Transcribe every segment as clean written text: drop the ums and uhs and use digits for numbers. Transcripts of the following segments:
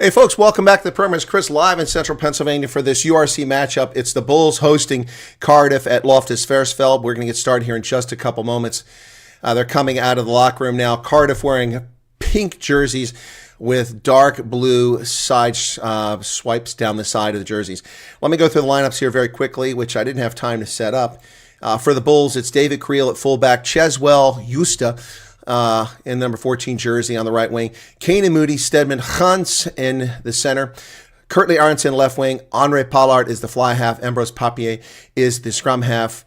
Hey folks, welcome back to the program. It's Chris live in Central Pennsylvania for this URC matchup. It's the Bulls hosting Cardiff at Loftus Versfeld. We're going to get started here in just a couple moments. They're coming out of the locker room now. Cardiff wearing pink jerseys with dark blue side swipes down the side of the jerseys. Let me go through the lineups here very quickly, which I didn't have time to set up. For the Bulls, it's David Creel at fullback, Cheswell Justa in number 14 jersey on the right wing, Kane Moody, Stedman, Hans in the center, Kurtley Aronson left wing, Andre Pollard is the fly half, Ambrose Papier is the scrum half.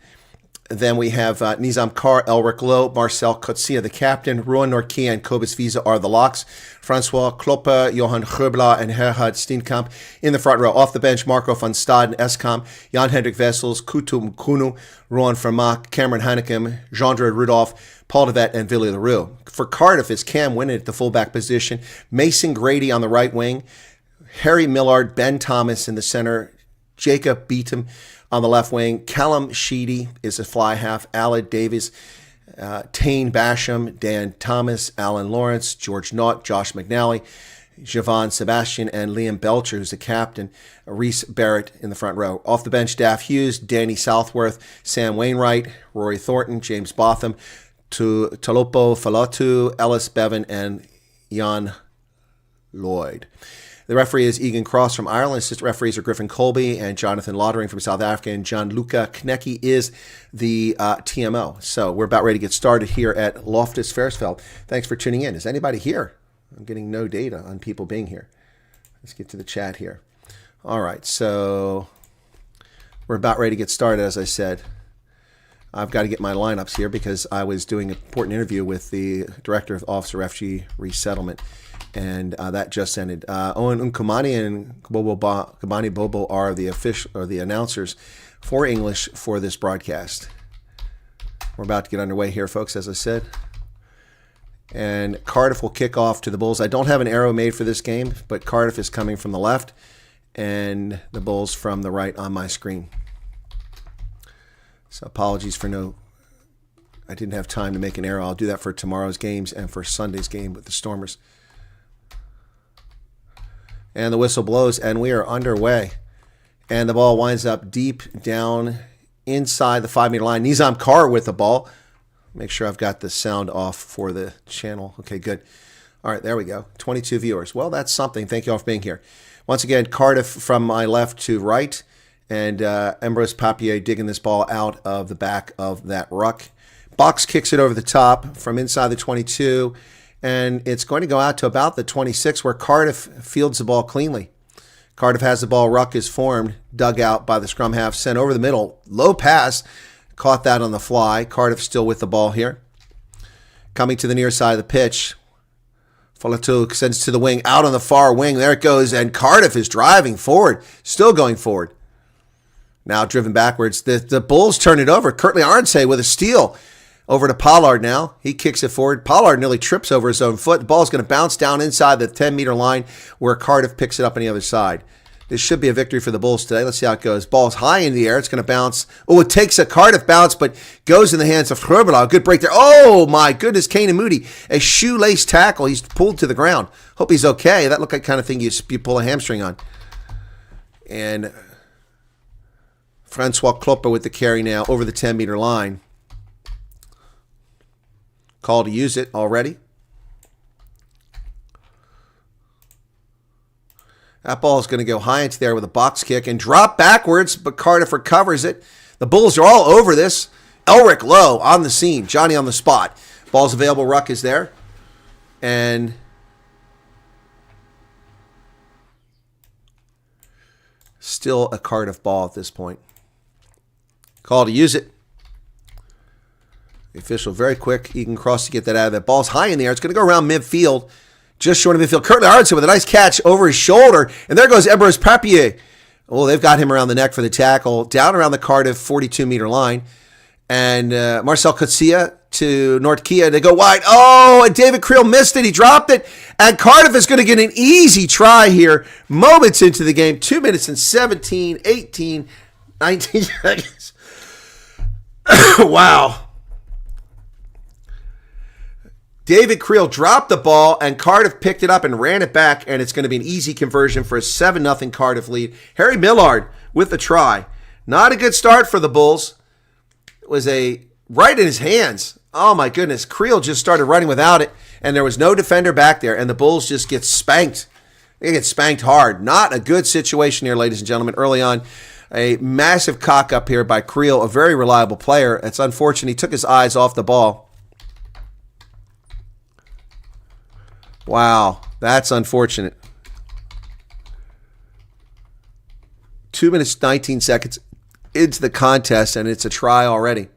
Then we have Nizam Carr, Elric Lowe, Marcel Kotsia, the captain, Ruan Norkia and Kobus Visa are the locks, Francois Kloppe, Johan Gerbla, and Gerhard Steenkamp in the front row. Off the bench, Marco van Staden, Eskamp, Jan-Hendrik Wessels, Kutum Kunu, Rohan Vermaak, Cameron Heinekem, Jean-Dre Rudolph, Paul DeVette, and Willy LaRue. For Cardiff, it's Cam Winnan at the fullback position, Mason Grady on the right wing, Harry Millard, Ben Thomas in the center, Jacob Beatham on the left wing, Callum Sheedy is a fly half, Aled Davies, Tane Basham, Dan Thomas, Alan Lawrence, George Knott, Josh McNally, Javon Sebastian, and Liam Belcher, who's the captain, Reese Barrett in the front row. Off the bench, Daff Hughes, Danny Southworth, Sam Wainwright, Rory Thornton, James Botham, Talopo Falatu, Ellis Bevan, and Jan Lloyd. The referee is Egan Cross from Ireland. Assistant referees are Griffin Colby and Jonathan Lottering from South Africa, and Gianluca Knecki is the TMO. So we're about ready to get started here at Loftus Versfeld. Thanks for tuning in. Is anybody here? I'm getting no data on people being here. Let's get to the chat here. All right, so we're about ready to get started, as I said. I've got to get my lineups here because I was doing an important interview with the Director of Office of Refugee Resettlement, and that just ended. Owen Nkumani and Kabani Bobo are the official or the announcers for English for this broadcast. We're about to get underway here, folks, as I said. And Cardiff will kick off to the Bulls. I don't have an arrow made for this game, but Cardiff is coming from the left and the Bulls from the right on my screen. So apologies for I didn't have time to make an arrow. I'll do that for tomorrow's games and for Sunday's game with the Stormers. And the whistle blows, and we are underway. And the ball winds up deep down inside the 5-meter line. Nizam Carr with the ball. Make sure I've got the sound off for the channel. Okay, good. All right, there we go. 22 viewers. Well, that's something. Thank you all for being here. Once again, Cardiff from my left to right. And Ambrose Papier digging this ball out of the back of that ruck. Box kicks it over the top from inside the 22. And it's going to go out to about the 26 where Cardiff fields the ball cleanly. Cardiff has the ball. Ruck is formed, dug out by the scrum half, sent over the middle. Low pass. Caught that on the fly. Cardiff still with the ball here. Coming to the near side of the pitch. Falatu sends to the wing. Out on the far wing. There it goes. And Cardiff is driving forward. Still going forward. Now driven backwards. The Bulls turn it over. Kurtley Aronson with a steal. Over to Pollard now. He kicks it forward. Pollard nearly trips over his own foot. The ball's going to bounce down inside the 10-meter line where Cardiff picks it up on the other side. This should be a victory for the Bulls today. Let's see how it goes. Ball's high in the air. It's going to bounce. Oh, it takes a Cardiff bounce, but goes in the hands of Gerbla. Good break there. Oh, my goodness. Kane Moody. A shoelace tackle. He's pulled to the ground. Hope he's okay. That looked like the kind of thing you pull a hamstring on. And Francois Kloppe with the carry now over the 10-meter line. Call to use it already. That ball is going to go high into there with a box kick and drop backwards, but Cardiff recovers it. The Bulls are all over this. Elric Lowe on the scene. Johnny on the spot. Ball's available. Ruck is there. And still a Cardiff ball at this point. Call to use it. The official very quick. Egan Cross to get that out of there. Ball's high in the air. It's going to go around midfield. Just short of midfield. Kurtley Aronson with a nice catch over his shoulder. And there goes Ambrose Papier. Oh, they've got him around the neck for the tackle. Down around the Cardiff 42-meter line. And Marcel Kotsia to Nortkia to go wide. Oh, and David Creel missed it. He dropped it. And Cardiff is going to get an easy try here. Moments into the game. 2 minutes and 17, 18, 19 seconds. Wow. David Creel dropped the ball, and Cardiff picked it up and ran it back, and it's going to be an easy conversion for a 7-0 Cardiff lead. Harry Millard with the try. Not a good start for the Bulls. It was right in his hands. Oh, my goodness. Creel just started running without it, and there was no defender back there, and the Bulls just get spanked. They get spanked hard. Not a good situation here, ladies and gentlemen. Early on, a massive cock up here by Creel, a very reliable player. It's unfortunate he took his eyes off the ball. Wow, that's unfortunate. 2 minutes, 19 seconds into the contest, and it's a try already.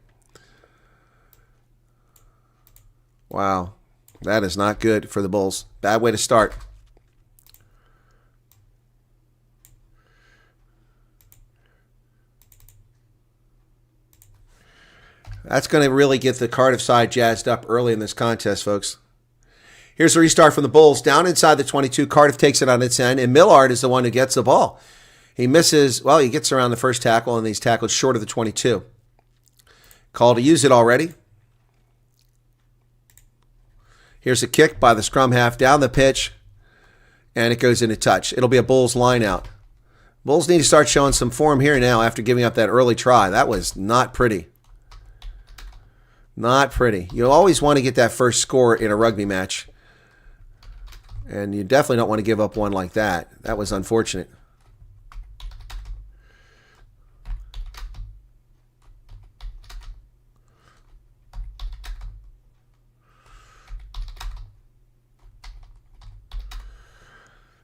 Wow, that is not good for the Bulls. Bad way to start. That's going to really get the Cardiff side jazzed up early in this contest, folks. Here's a restart from the Bulls. Down inside the 22, Cardiff takes it on its end, and Millard is the one who gets the ball. He misses, well, he gets around the first tackle, and he's tackled short of the 22. Call to use it already. Here's a kick by the scrum half down the pitch, and it goes into touch. It'll be a Bulls line out. Bulls need to start showing some form here now after giving up that early try. That was not pretty. Not pretty. You always want to get that first score in a rugby match. And you definitely don't want to give up one like that. That was unfortunate.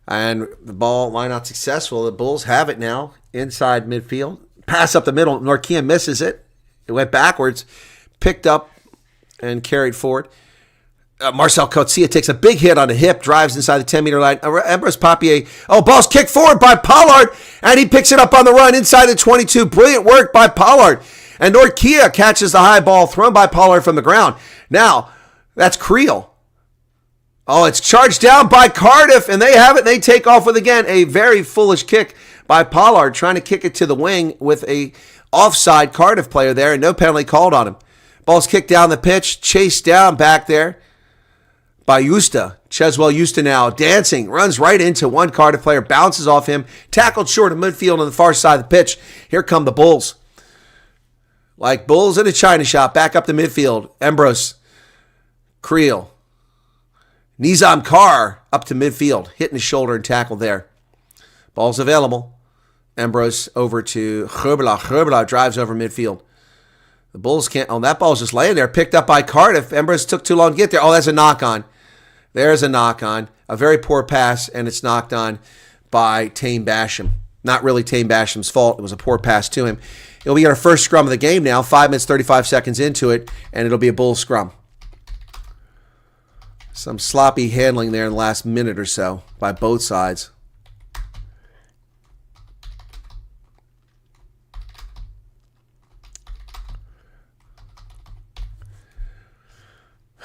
And the ball line out successful. The Bulls have it now inside midfield. Pass up the middle. Norkia misses it. It went backwards. Picked up and carried forward. Marcel Coetzee takes a big hit on the hip, drives inside the 10-meter line. Ambrose Papier, ball's kicked forward by Pollard, and he picks it up on the run inside the 22. Brilliant work by Pollard. And Norkia catches the high ball thrown by Pollard from the ground. Now, that's Creel. Oh, it's charged down by Cardiff, and they have it. They take off with, again, a very foolish kick by Pollard, trying to kick it to the wing with a offside Cardiff player there, and no penalty called on him. Ball's kicked down the pitch, chased down back there by Justa. Cheswell Justa now dancing, runs right into one Cardiff player, bounces off him, tackled short of midfield on the far side of the pitch. Here come the Bulls. Like bulls in a china shop, back up the midfield. Ambrose, Creel, Nizam Carr up to midfield, hitting his shoulder and tackle there. Ball's available. Ambrose over to Gerbela. Gerbela drives over midfield. The Bulls can't. Oh, that ball's just laying there. Picked up by Cardiff. Ambrose took too long to get there. Oh, that's a knock on. There's a knock on. A very poor pass, and it's knocked on by Tame Basham. Not really Tame Basham's fault. It was a poor pass to him. It'll be our first scrum of the game now. 5 minutes, 35 seconds into it, and it'll be a Bulls scrum. Some sloppy handling there in the last minute or so by both sides.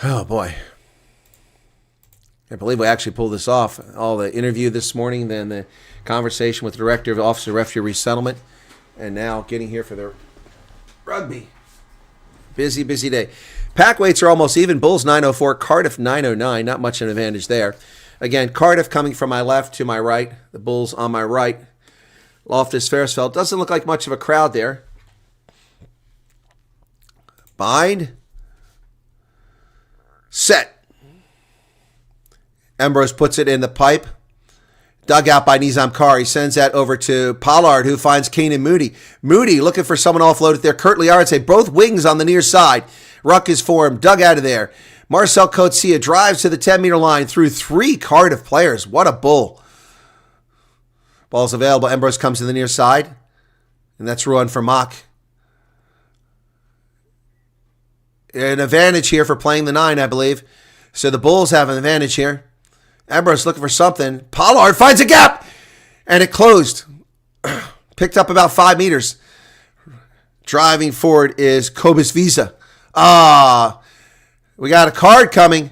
Oh, boy. I believe we actually pulled this off. All the interview this morning, then the conversation with the Director of Office of Refugee Resettlement, and now getting here for the rugby. Busy, busy day. Pack weights are almost even. Bulls 904, Cardiff 909. Not much of an advantage there. Again, Cardiff coming from my left to my right. The Bulls on my right. Loftus Versfeld. Doesn't look like much of a crowd there. Bind. Set. Ambrose puts it in the pipe. Dug out by Nizam Carr. He sends that over to Pollard, who finds Keenan Moody. Moody looking for someone offloaded there. Kurt Liaradze, both wings on the near side. Ruck is formed. Dug out of there. Marcel Coetzee drives to the 10-meter line through 3 Cardiff players. What a bull. Ball's available. Ambrose comes to the near side. And that's Ruan Vermaak. An advantage here for playing the 9, I believe. So the Bulls have an advantage here. Ambrose looking for something. Pollard finds a gap. And it closed. Picked up about 5 meters. Driving forward is Cobus Visa. We got a card coming.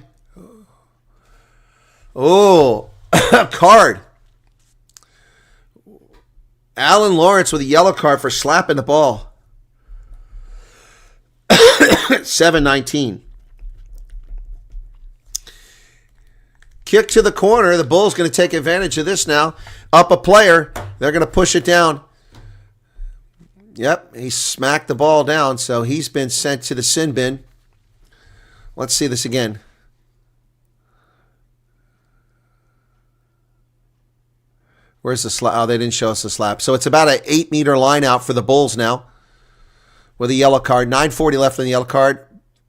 Oh, a card. Alan Lawrence with a yellow card for slapping the ball. 7-19. kick to the corner. The Bulls going to take advantage of this now. Up a player. They're going to push it down. Yep, he smacked the ball down, so he's been sent to the sin bin. Let's see this again. Where's the slap? Oh, they didn't show us the slap. So it's about an 8-meter line out for the Bulls now with a yellow card. 9:40 left on the yellow card.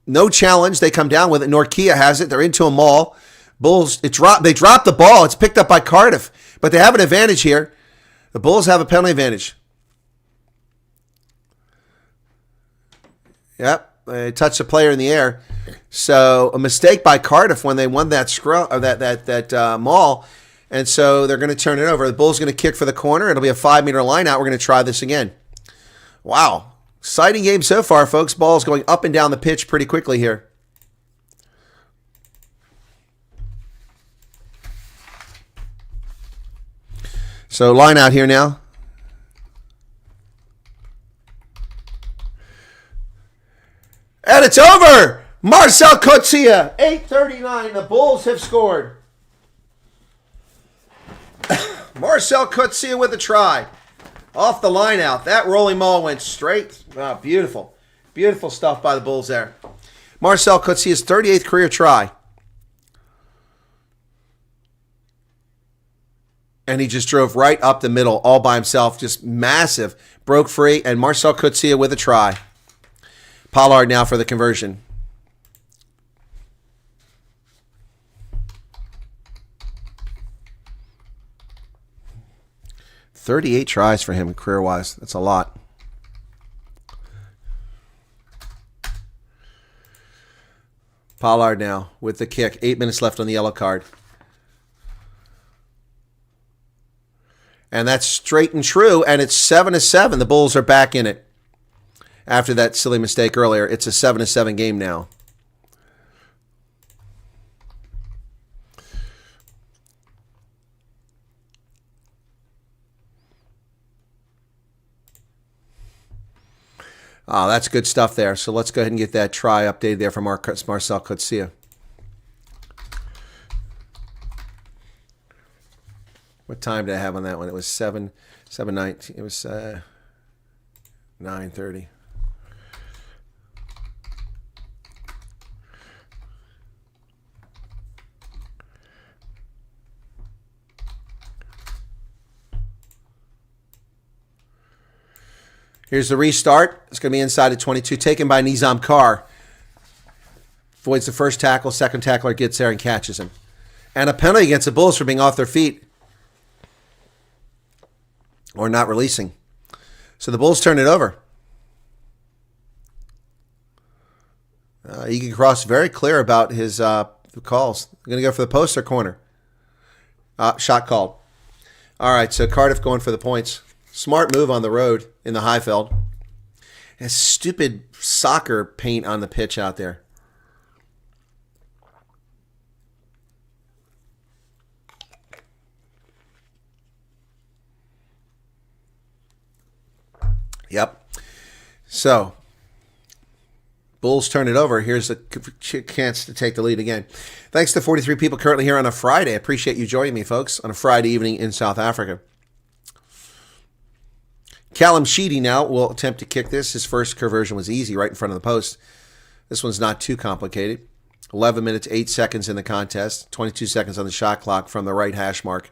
No challenge. They come down with it. Norkia has it. They're into a maul. Bulls, they drop the ball. It's picked up by Cardiff, but they have an advantage here. The Bulls have a penalty advantage. Yep, they touched the player in the air. So a mistake by Cardiff when they won that scrum or that maul, and so they're going to turn it over. The Bulls going to kick for the corner. It'll be a 5-meter line out. We're going to try this again. Wow, exciting game so far, folks. Ball's going up and down the pitch pretty quickly here. So line out here now. And it's over! Marcel Coetzee, 8:39. The Bulls have scored. Marcel Coetzee with a try. Off the line out. That rolling maul went straight. Wow, beautiful. Beautiful stuff by the Bulls there. Marcel Coetzee's 38th career try. And he just drove right up the middle all by himself. Just massive. Broke free. And Marcel Coetzee with a try. Pollard now for the conversion. "38 tries for him career-wise. That's a lot. Pollard now with the kick. 8 minutes left on the yellow card. And that's straight and true, and it's 7-7. The Bulls are back in it. After that silly mistake earlier, it's a 7-7 game now. Oh, that's good stuff there. So let's go ahead and get that try updated there for Marcel Coetzee. What time did I have on that one? It was 7:19. It was 9:30. Here's the restart. It's going to be inside of 22. Taken by Nizam Carr. Avoids the first tackle. Second tackler gets there and catches him. And a penalty against the Bulls for being off their feet. Or not releasing. So the Bulls turn it over. Egan Cross very clear about his calls. They're going to go for the post or corner. Shot called. All right, so Cardiff going for the points. Smart move on the road in the Highveld. And stupid soccer paint on the pitch out there. Yep. So, Bulls turn it over. Here's a chance to take the lead again. Thanks to 43 people currently here on a Friday. I appreciate you joining me, folks, on a Friday evening in South Africa. Callum Sheedy now will attempt to kick this. His first conversion was easy, right in front of the post. This one's not too complicated. 11 minutes, 8 seconds in the contest. 22 seconds on the shot clock from the right hash mark.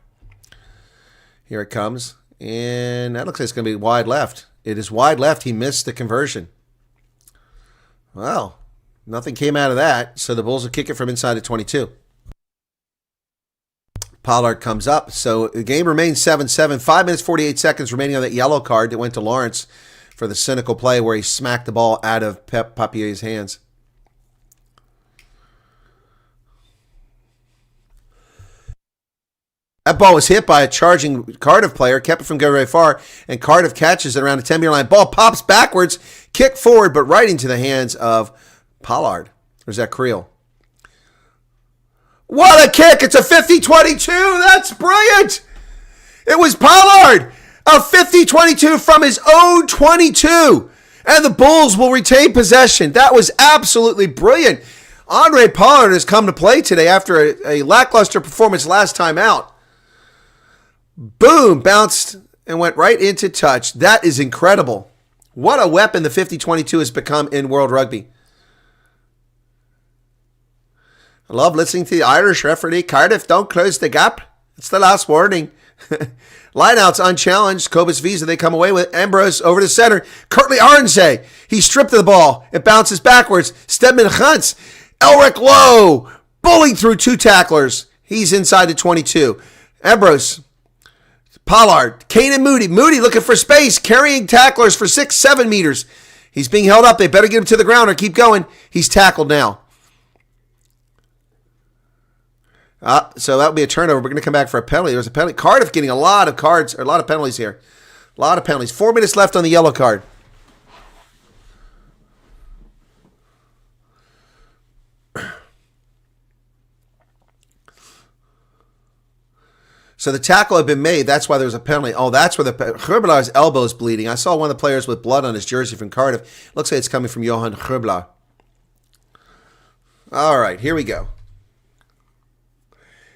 Here it comes. And that looks like it's going to be wide left. It is wide left. He missed the conversion. Well, nothing came out of that. So the Bulls will kick it from inside of 22. Pollard comes up. So the game remains 7-7. 5 minutes, 48 seconds remaining on that yellow card that went to Lawrence for the cynical play where he smacked the ball out of Pep Papier's hands. That ball was hit by a charging Cardiff player, kept it from going very far, and Cardiff catches it around the 10-meter line. Ball pops backwards, kick forward, but right into the hands of Pollard. Or is that Creel? What a kick! It's a 50-22! That's brilliant! It was Pollard! A 50-22 from his own 22! And the Bulls will retain possession. That was absolutely brilliant. Andre Pollard has come to play today after a lackluster performance last time out. Boom, bounced and went right into touch. That is incredible. What a weapon the 50-22 has become in World Rugby. I love listening to the Irish referee. Cardiff, don't close the gap. It's the last warning. Lineouts unchallenged. Cobus Visa, they come away with Ambrose over the center. Curtly Arnsey, he stripped of the ball. It bounces backwards. Stedman Huntz. Elric Lowe, bullied through 2 tacklers. He's inside the 22. Ambrose. Pollard. Kane and Moody. Moody looking for space, carrying tacklers for 6-7 meters. He's being held up. They better get him to the ground or keep going. He's tackled now. So that'll be a turnover. We're going to come back for a penalty. There's a penalty. Cardiff getting a lot of cards, or a lot of penalties here. A lot of penalties. 4 minutes left on the yellow card. So the tackle had been made. That's why there was a penalty. Oh, that's where the Gerbelaar's elbow is bleeding. I saw one of the players with blood on his jersey from Cardiff. Looks like it's coming from Johan Gerbelaar. All right, here we go.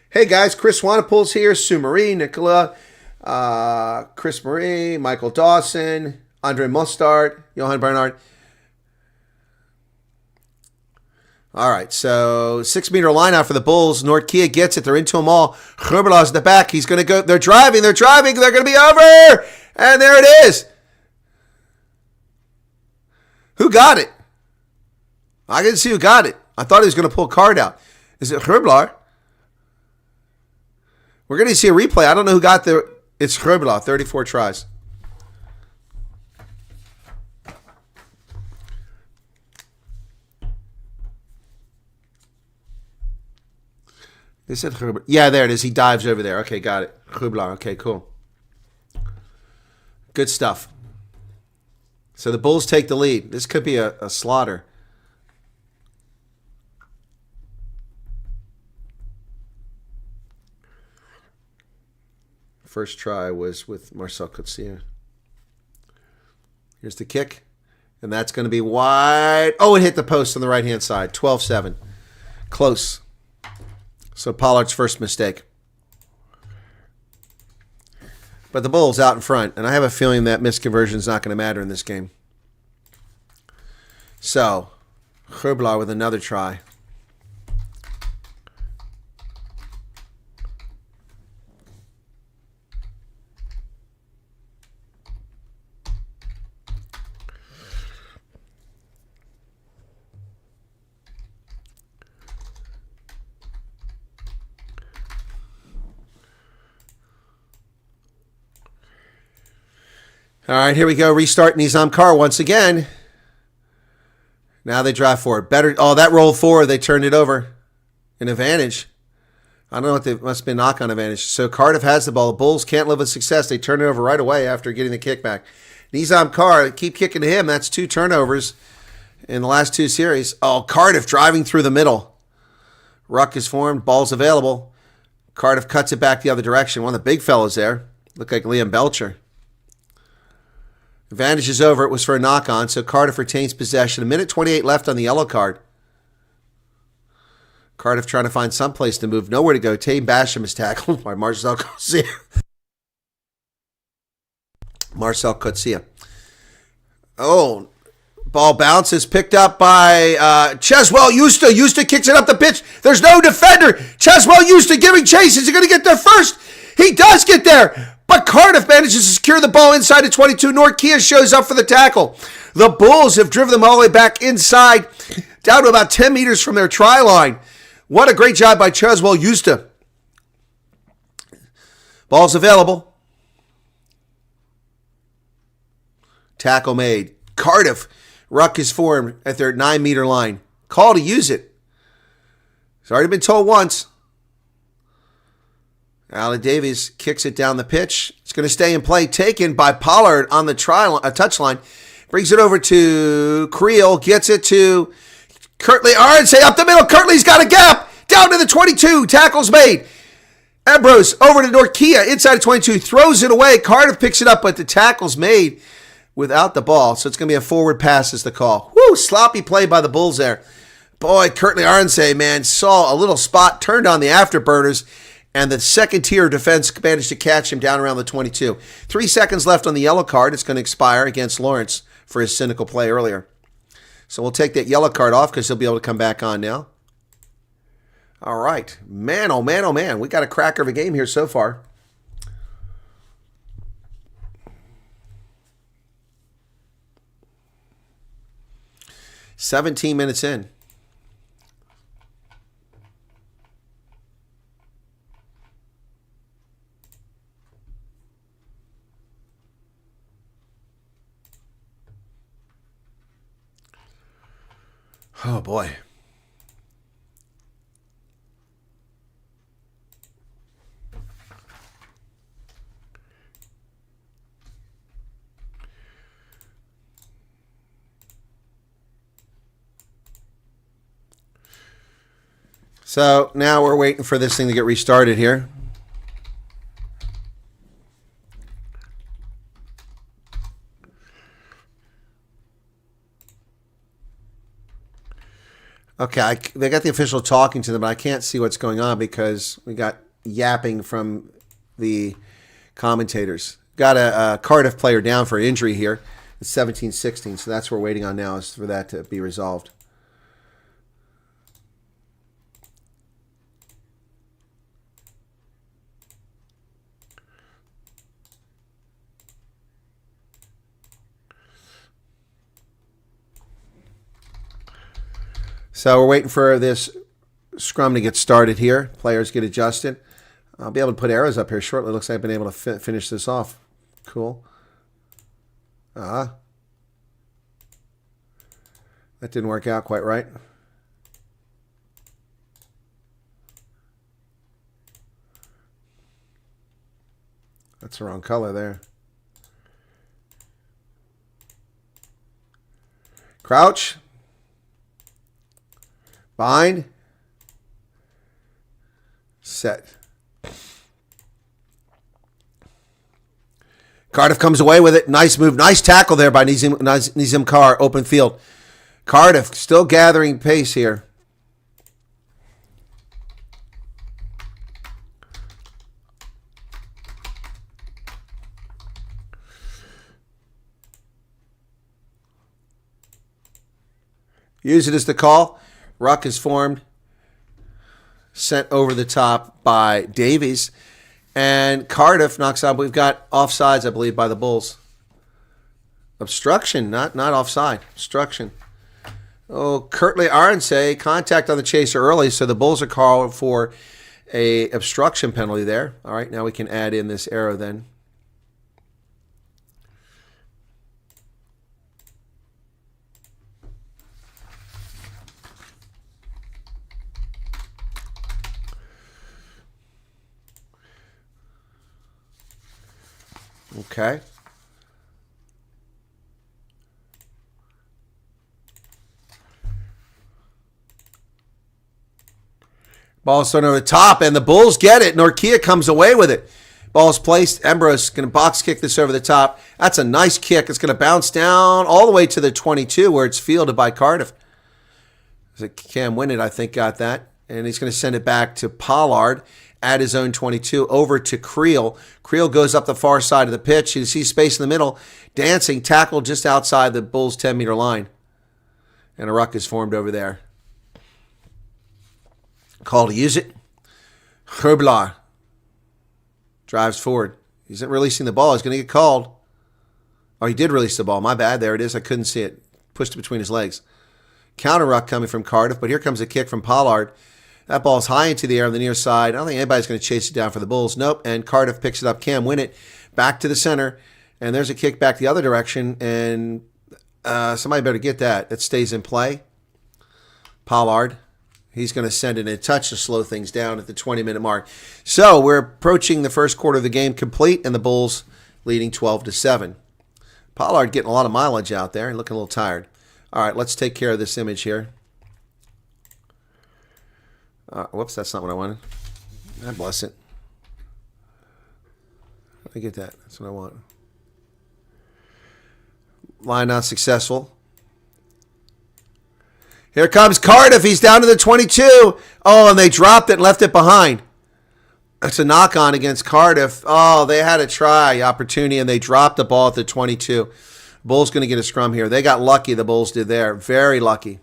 Hey guys, Chris Wanapul's here, Sue Marie, Nicola, Chris Marie, Michael Dawson, Andre Mostart, Johan Bernard. All right, so 6-meter line out for the Bulls. Nortkia gets it. They're into them all. Gerbelaar's in the back. He's going to go. They're driving. They're going to be over. And there it is. Who got it? I didn't see who got it. I thought he was going to pull a card out. Is it Gerbelaar? We're going to see a replay. I don't know who got there. It's Gerbelaar, 34 tries. They said Gerbelaar. Yeah, there it is. He dives over there. Okay, got it. Gerbelaar. Okay, cool. Good stuff. So the Bulls take the lead. This could be a slaughter. First try was with Marcel Coetzee. Here's the kick. And that's going to be wide. Oh, it hit the post on the right-hand side. 12-7. Close. So Pollard's first mistake. But the Bulls out in front. And I have a feeling that misconversion is not going to matter in this game. So, Gerbelaar with another try. All right, here we go. Restart Nizam Carr once again. Now they drive forward. Better. Oh, that rolled forward. They turned it over. An advantage. I don't know what they must have been knock-on advantage. So Cardiff has the ball. The Bulls can't live with success. They turn it over right away after getting the kickback. Nizam Carr, keep kicking to him. That's 2 turnovers in the last 2 series. Oh, Cardiff driving through the middle. Ruck is formed. Ball's available. Cardiff cuts it back the other direction. One of the big fellas there. Looked like Liam Belcher. Advantage is over. It was for a knock-on, so Cardiff retains possession. 1:28 left on the yellow card. Cardiff trying to find some place to move. Nowhere to go. Tame Basham is tackled by Marcel Coetzee. Marcel Coetzee. Oh, ball bounces. Picked up by Cheswell Eusta. Eusta kicks it up the pitch. There's no defender. Cheswell Eusta giving chase. Is he going to get there first? He does get there. But Cardiff manages to secure the ball inside the 22. Nortkia shows up for the tackle. The Bulls have driven them all the way back inside, down to about 10 meters from their try line. What a great job by Cheswell Eusta. Ball's available. Tackle made. Cardiff. Ruck is formed at their 9-meter line. Call to use it. It's already been told once. Allen Davies kicks it down the pitch. It's going to stay in play. Taken by Pollard on the touchline. Brings it over to Creel. Gets it to Curtly Arnsey up the middle. Curtly's got a gap. Down to the 22. Tackle's made. Ambrose over to Nortkia. Inside the 22. Throws it away. Cardiff picks it up, but the tackle's made without the ball. So it's going to be a forward pass is the call. Woo! Sloppy play by the Bulls there. Boy, Curtly Arnsey, man, saw a little spot, turned on the afterburners, and the second tier of defense managed to catch him down around the 22. 3 seconds left on the yellow card. It's going to expire against Lawrence for his cynical play earlier. So we'll take that yellow card off because he'll be able to come back on now. All right. Man, oh man, oh man. We got a cracker of a game here so far. "17 minutes in. Oh, boy. So now we're waiting for this thing to get restarted here. Okay, they got the official talking to them, but I can't see what's going on because we got yapping from the commentators. Got a Cardiff player down for injury here. It's 17-16, so that's what we're waiting on now is for that to be resolved. So we're waiting for this scrum to get started here. Players get adjusted. I'll be able to put arrows up here shortly. Looks like I've been able to finish this off. Cool. That didn't work out quite right. That's the wrong color there. Crouch. Bind. Set. Cardiff comes away with it. Nice move. Nice tackle there by Nizam Carr. Open field. Cardiff still gathering pace here. Use it as the call. Ruck is formed. Sent over the top by Davies. And Cardiff knocks out. We've got offsides, I believe, by the Bulls. Obstruction, not offside. Obstruction. Oh, Curtly Arnsey, contact on the chaser early, so the Bulls are called for a obstruction penalty there. All right, now we can add in this arrow then. Okay. Ball's thrown over the top, and the Bulls get it. Norkia comes away with it. Ball's placed. Ambrose going to box kick this over the top. That's a nice kick. It's going to bounce down all the way to the 22 where it's fielded by Cardiff. Cam Winnett, I think, got that. And he's going to send it back to Pollard at his own 22, over to Creel. Creel goes up the far side of the pitch. You see space in the middle. Dancing, tackle just outside the Bulls' 10-meter line. And a ruck is formed over there. Call to use it. Herblar drives forward. He isn't releasing the ball. He's going to get called. Oh, he did release the ball. My bad. There it is. I couldn't see it. Pushed it between his legs. Counter ruck coming from Cardiff, but here comes a kick from Pollard. That ball's high into the air on the near side. I don't think anybody's going to chase it down for the Bulls. Nope, and Cardiff picks it up. Cam Winnett back to the center, and there's a kick back the other direction, and somebody better get that. That stays in play. Pollard. He's going to send in a touch to slow things down at the 20-minute mark. So we're approaching the first quarter of the game complete, and the Bulls leading 12-7. Pollard getting a lot of mileage out there and looking a little tired. All right, let's take care of this image here. Whoops, that's not what I wanted. God bless it. I get that. That's what I want. Line not successful. Here comes Cardiff. He's down to the 22. Oh, and they dropped it and left it behind. It's a knock-on against Cardiff. Oh, they had a try opportunity, and they dropped the ball at the 22. Bulls going to get a scrum here. They got lucky, the Bulls did there. Very lucky.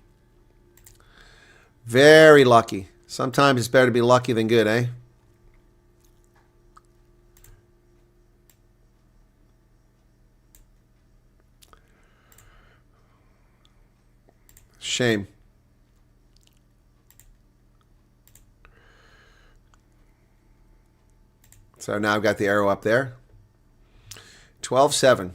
Very lucky. Sometimes it's better to be lucky than good, eh? Shame. So now I've got the arrow up there. 12-7.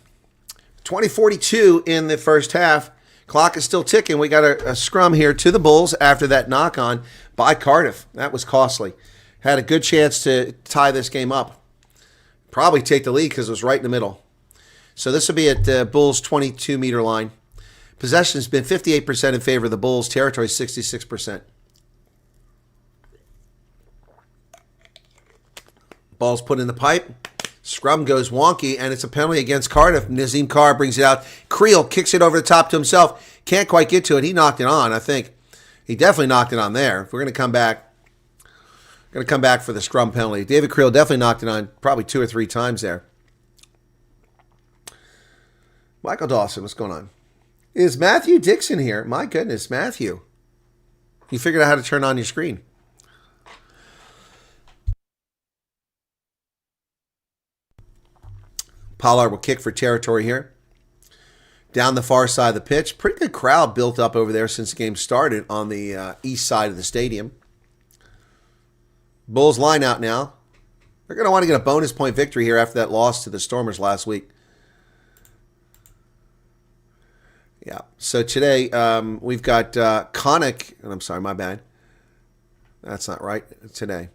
20:42 in the first half. Clock is still ticking. We got a scrum here to the Bulls after that knock-on by Cardiff. That was costly. Had a good chance to tie this game up. Probably take the lead because it was right in the middle. So this will be at the Bulls' 22-meter line. Possession has been 58% in favor of the Bulls. Territory 66%. Ball's put in the pipe. Scrum goes wonky, and it's a penalty against Cardiff. Nazim Carr brings it out. Creel kicks it over the top to himself. Can't quite get to it. He knocked it on, I think. He definitely knocked it on there. We're going to come back. Going to come back for the scrum penalty. David Creel definitely knocked it on probably 2 or 3 times there. Michael Dawson, what's going on? Is Matthew Dixon here? My goodness, Matthew. You figured out how to turn on your screen. Pollard will kick for territory here. Down the far side of the pitch. Pretty good crowd built up over there since the game started on the east side of the stadium. Bulls line out now. They're going to want to get a bonus point victory here after that loss to the Stormers last week. Yeah. So today we've got Connick. And I'm sorry, my bad. That's not right. Today.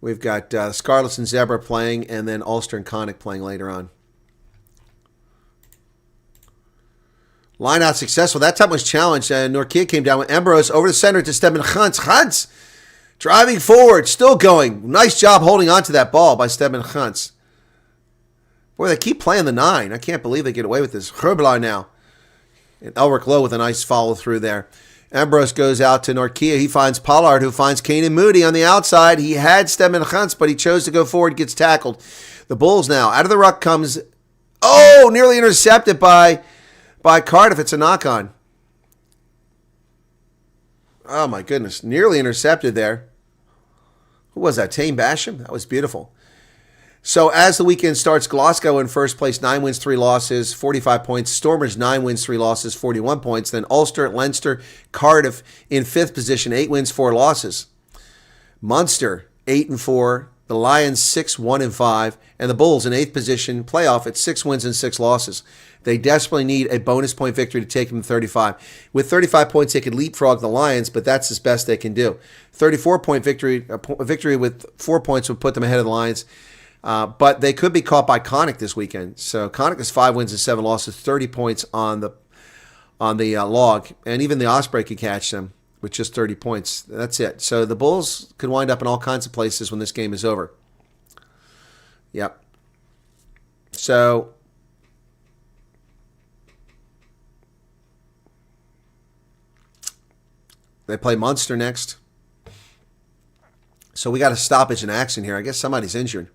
We've got Scarlets and Zebra playing, and then Ulster and Connick playing later on. Line out successful. That time was challenged. Norkia came down with Ambrose over the center to Stedman Huntz. Huntz driving forward, still going. Nice job holding on to that ball by Stedman Huntz. Boy, they keep playing the 9. I can't believe they get away with this. Herblar now. And Elric Lowe with a nice follow through there. Ambrose goes out to Norkia. He finds Pollard, who finds Kanan Moody on the outside. He had Stedman Huntz, but he chose to go forward, gets tackled. The Bulls now. Out of the ruck comes, nearly intercepted by Cardiff. It's a knock-on. Oh, my goodness. Nearly intercepted there. Who was that? Tame Basham? That was beautiful. So as the weekend starts, Glasgow in first place, 9 wins, 3 losses, 45 points. Stormers, 9 wins, 3 losses, 41 points. Then Ulster, Leinster, Cardiff in 5th position, 8 wins, 4 losses. Munster, 8-4. The Lions, 6-1-5. And the Bulls in 8th position, playoff at 6 wins and 6 losses. They desperately need a bonus point victory to take them to 35. With 35 points, they could leapfrog the Lions, but that's as best they can do. 34-point victory, a victory with 4 points would put them ahead of the Lions. But they could be caught by Connick this weekend. So Connick is 5 wins and 7 losses, 30 points on the log. And even the Osprey could catch them with just 30 points. That's it. So the Bulls could wind up in all kinds of places when this game is over. Yep. So they play Munster next. So we got a stoppage in action here. I guess somebody's injured.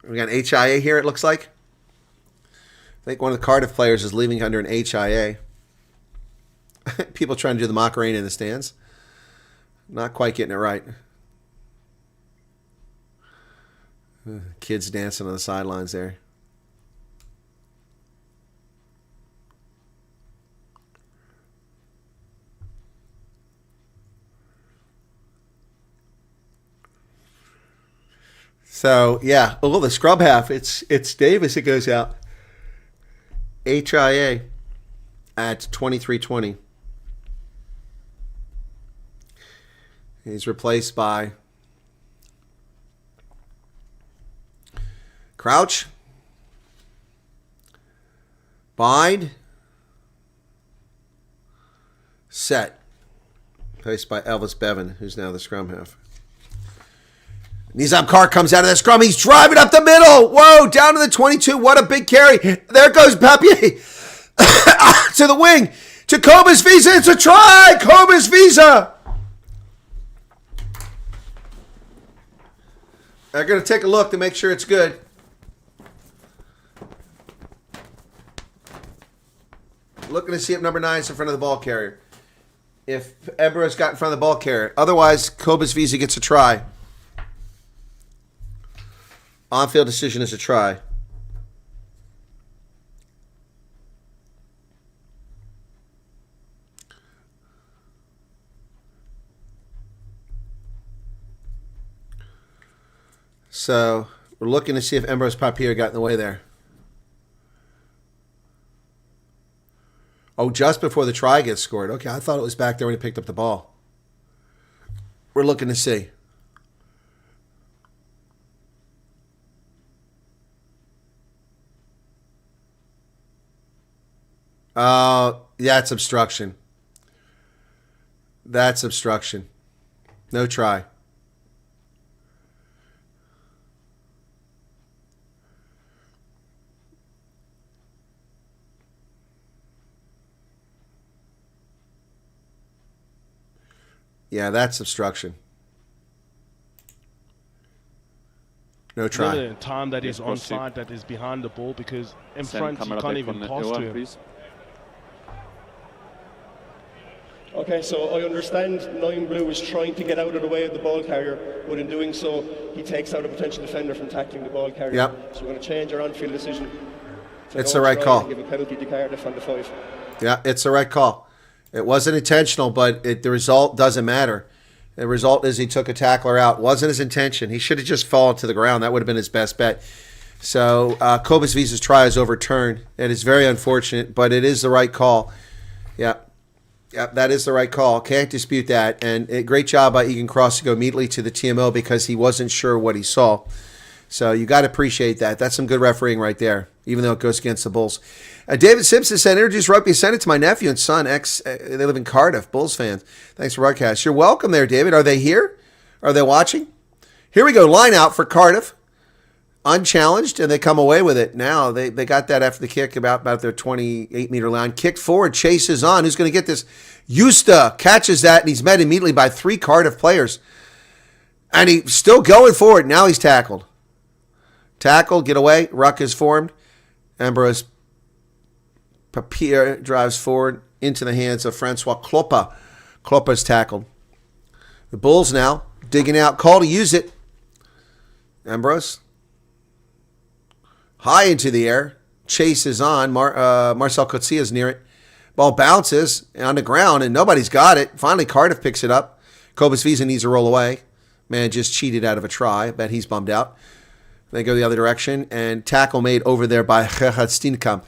We got an HIA here, it looks like. I think one of the Cardiff players is leaving under an HIA. People trying to do the Macarena in the stands. Not quite getting it right. Kids dancing on the sidelines there. So, yeah. Oh, the scrub half. It's Davis that goes out. HIA at 23:20. He's replaced by Crouch. Bide. Set. Replaced by Elvis Bevan, who's now the scrum half. Nizam Carr comes out of the scrum. He's driving up the middle. Whoa, down to the 22. What a big carry. There goes Papier to the wing. to Cobus Visa. It's a try. Cobus Visa. I'm going to take a look to make sure it's good. Looking to see if number 9 is in front of the ball carrier. If Embrose got in front of the ball carrier. Otherwise, Cobus Visa gets a try. On-field decision is a try. So we're looking to see if Ambrose Papier got in the way there. Oh, just before the try gets scored. Okay, I thought it was back there when he picked up the ball. We're looking to see. Yeah, it's obstruction. That's obstruction. No try. Yeah, that's obstruction. No try. The time that is onside, that is behind the ball, because in front you can't even pass to him. Please. Okay, so I understand 9 Blue is trying to get out of the way of the ball carrier, but in doing so, he takes out a potential defender from tackling the ball carrier. Yep. So we're going to change our on-field decision. It's the right call. Give a penalty to Cardiff on the 5. Yeah, it's the right call. It wasn't intentional, but the result doesn't matter. The result is he took a tackler out. Wasn't his intention. He should have just fallen to the ground. That would have been his best bet. So Cobus Visa's try is overturned. It is very unfortunate, but it is the right call. Yeah. Yeah, that is the right call. Can't dispute that. And great job by Egan Cross to go immediately to the TMO because he wasn't sure what he saw. So you got to appreciate that. That's some good refereeing right there, even though it goes against the Bulls. David Simpson said, introduce rugby, send it to my nephew and son. They live in Cardiff, Bulls fans. Thanks for broadcast. You're welcome there, David. Are they here? Are they watching? Here we go. Line out for Cardiff. Unchallenged, and they come away with it. Now, they got that after the kick about their 28-meter line. Kicked forward, chases on. Who's going to get this? Justa catches that, and he's met immediately by 3 Cardiff players. And he's still going forward. Now he's tackled. Tackled, get away. Ruck is formed. Ambrose Papier drives forward into the hands of Francois Kloppa. Kloppa's tackled. The Bulls now digging out. Call to use it. Ambrose. High into the air. Chase is on. Marcel Coetzee is near it. Ball bounces on the ground, and nobody's got it. Finally, Cardiff picks it up. Cobus Visa needs to roll away. Man just cheated out of a try. I bet he's bummed out. They go the other direction, and tackle made over there by Gerhard Steenkamp.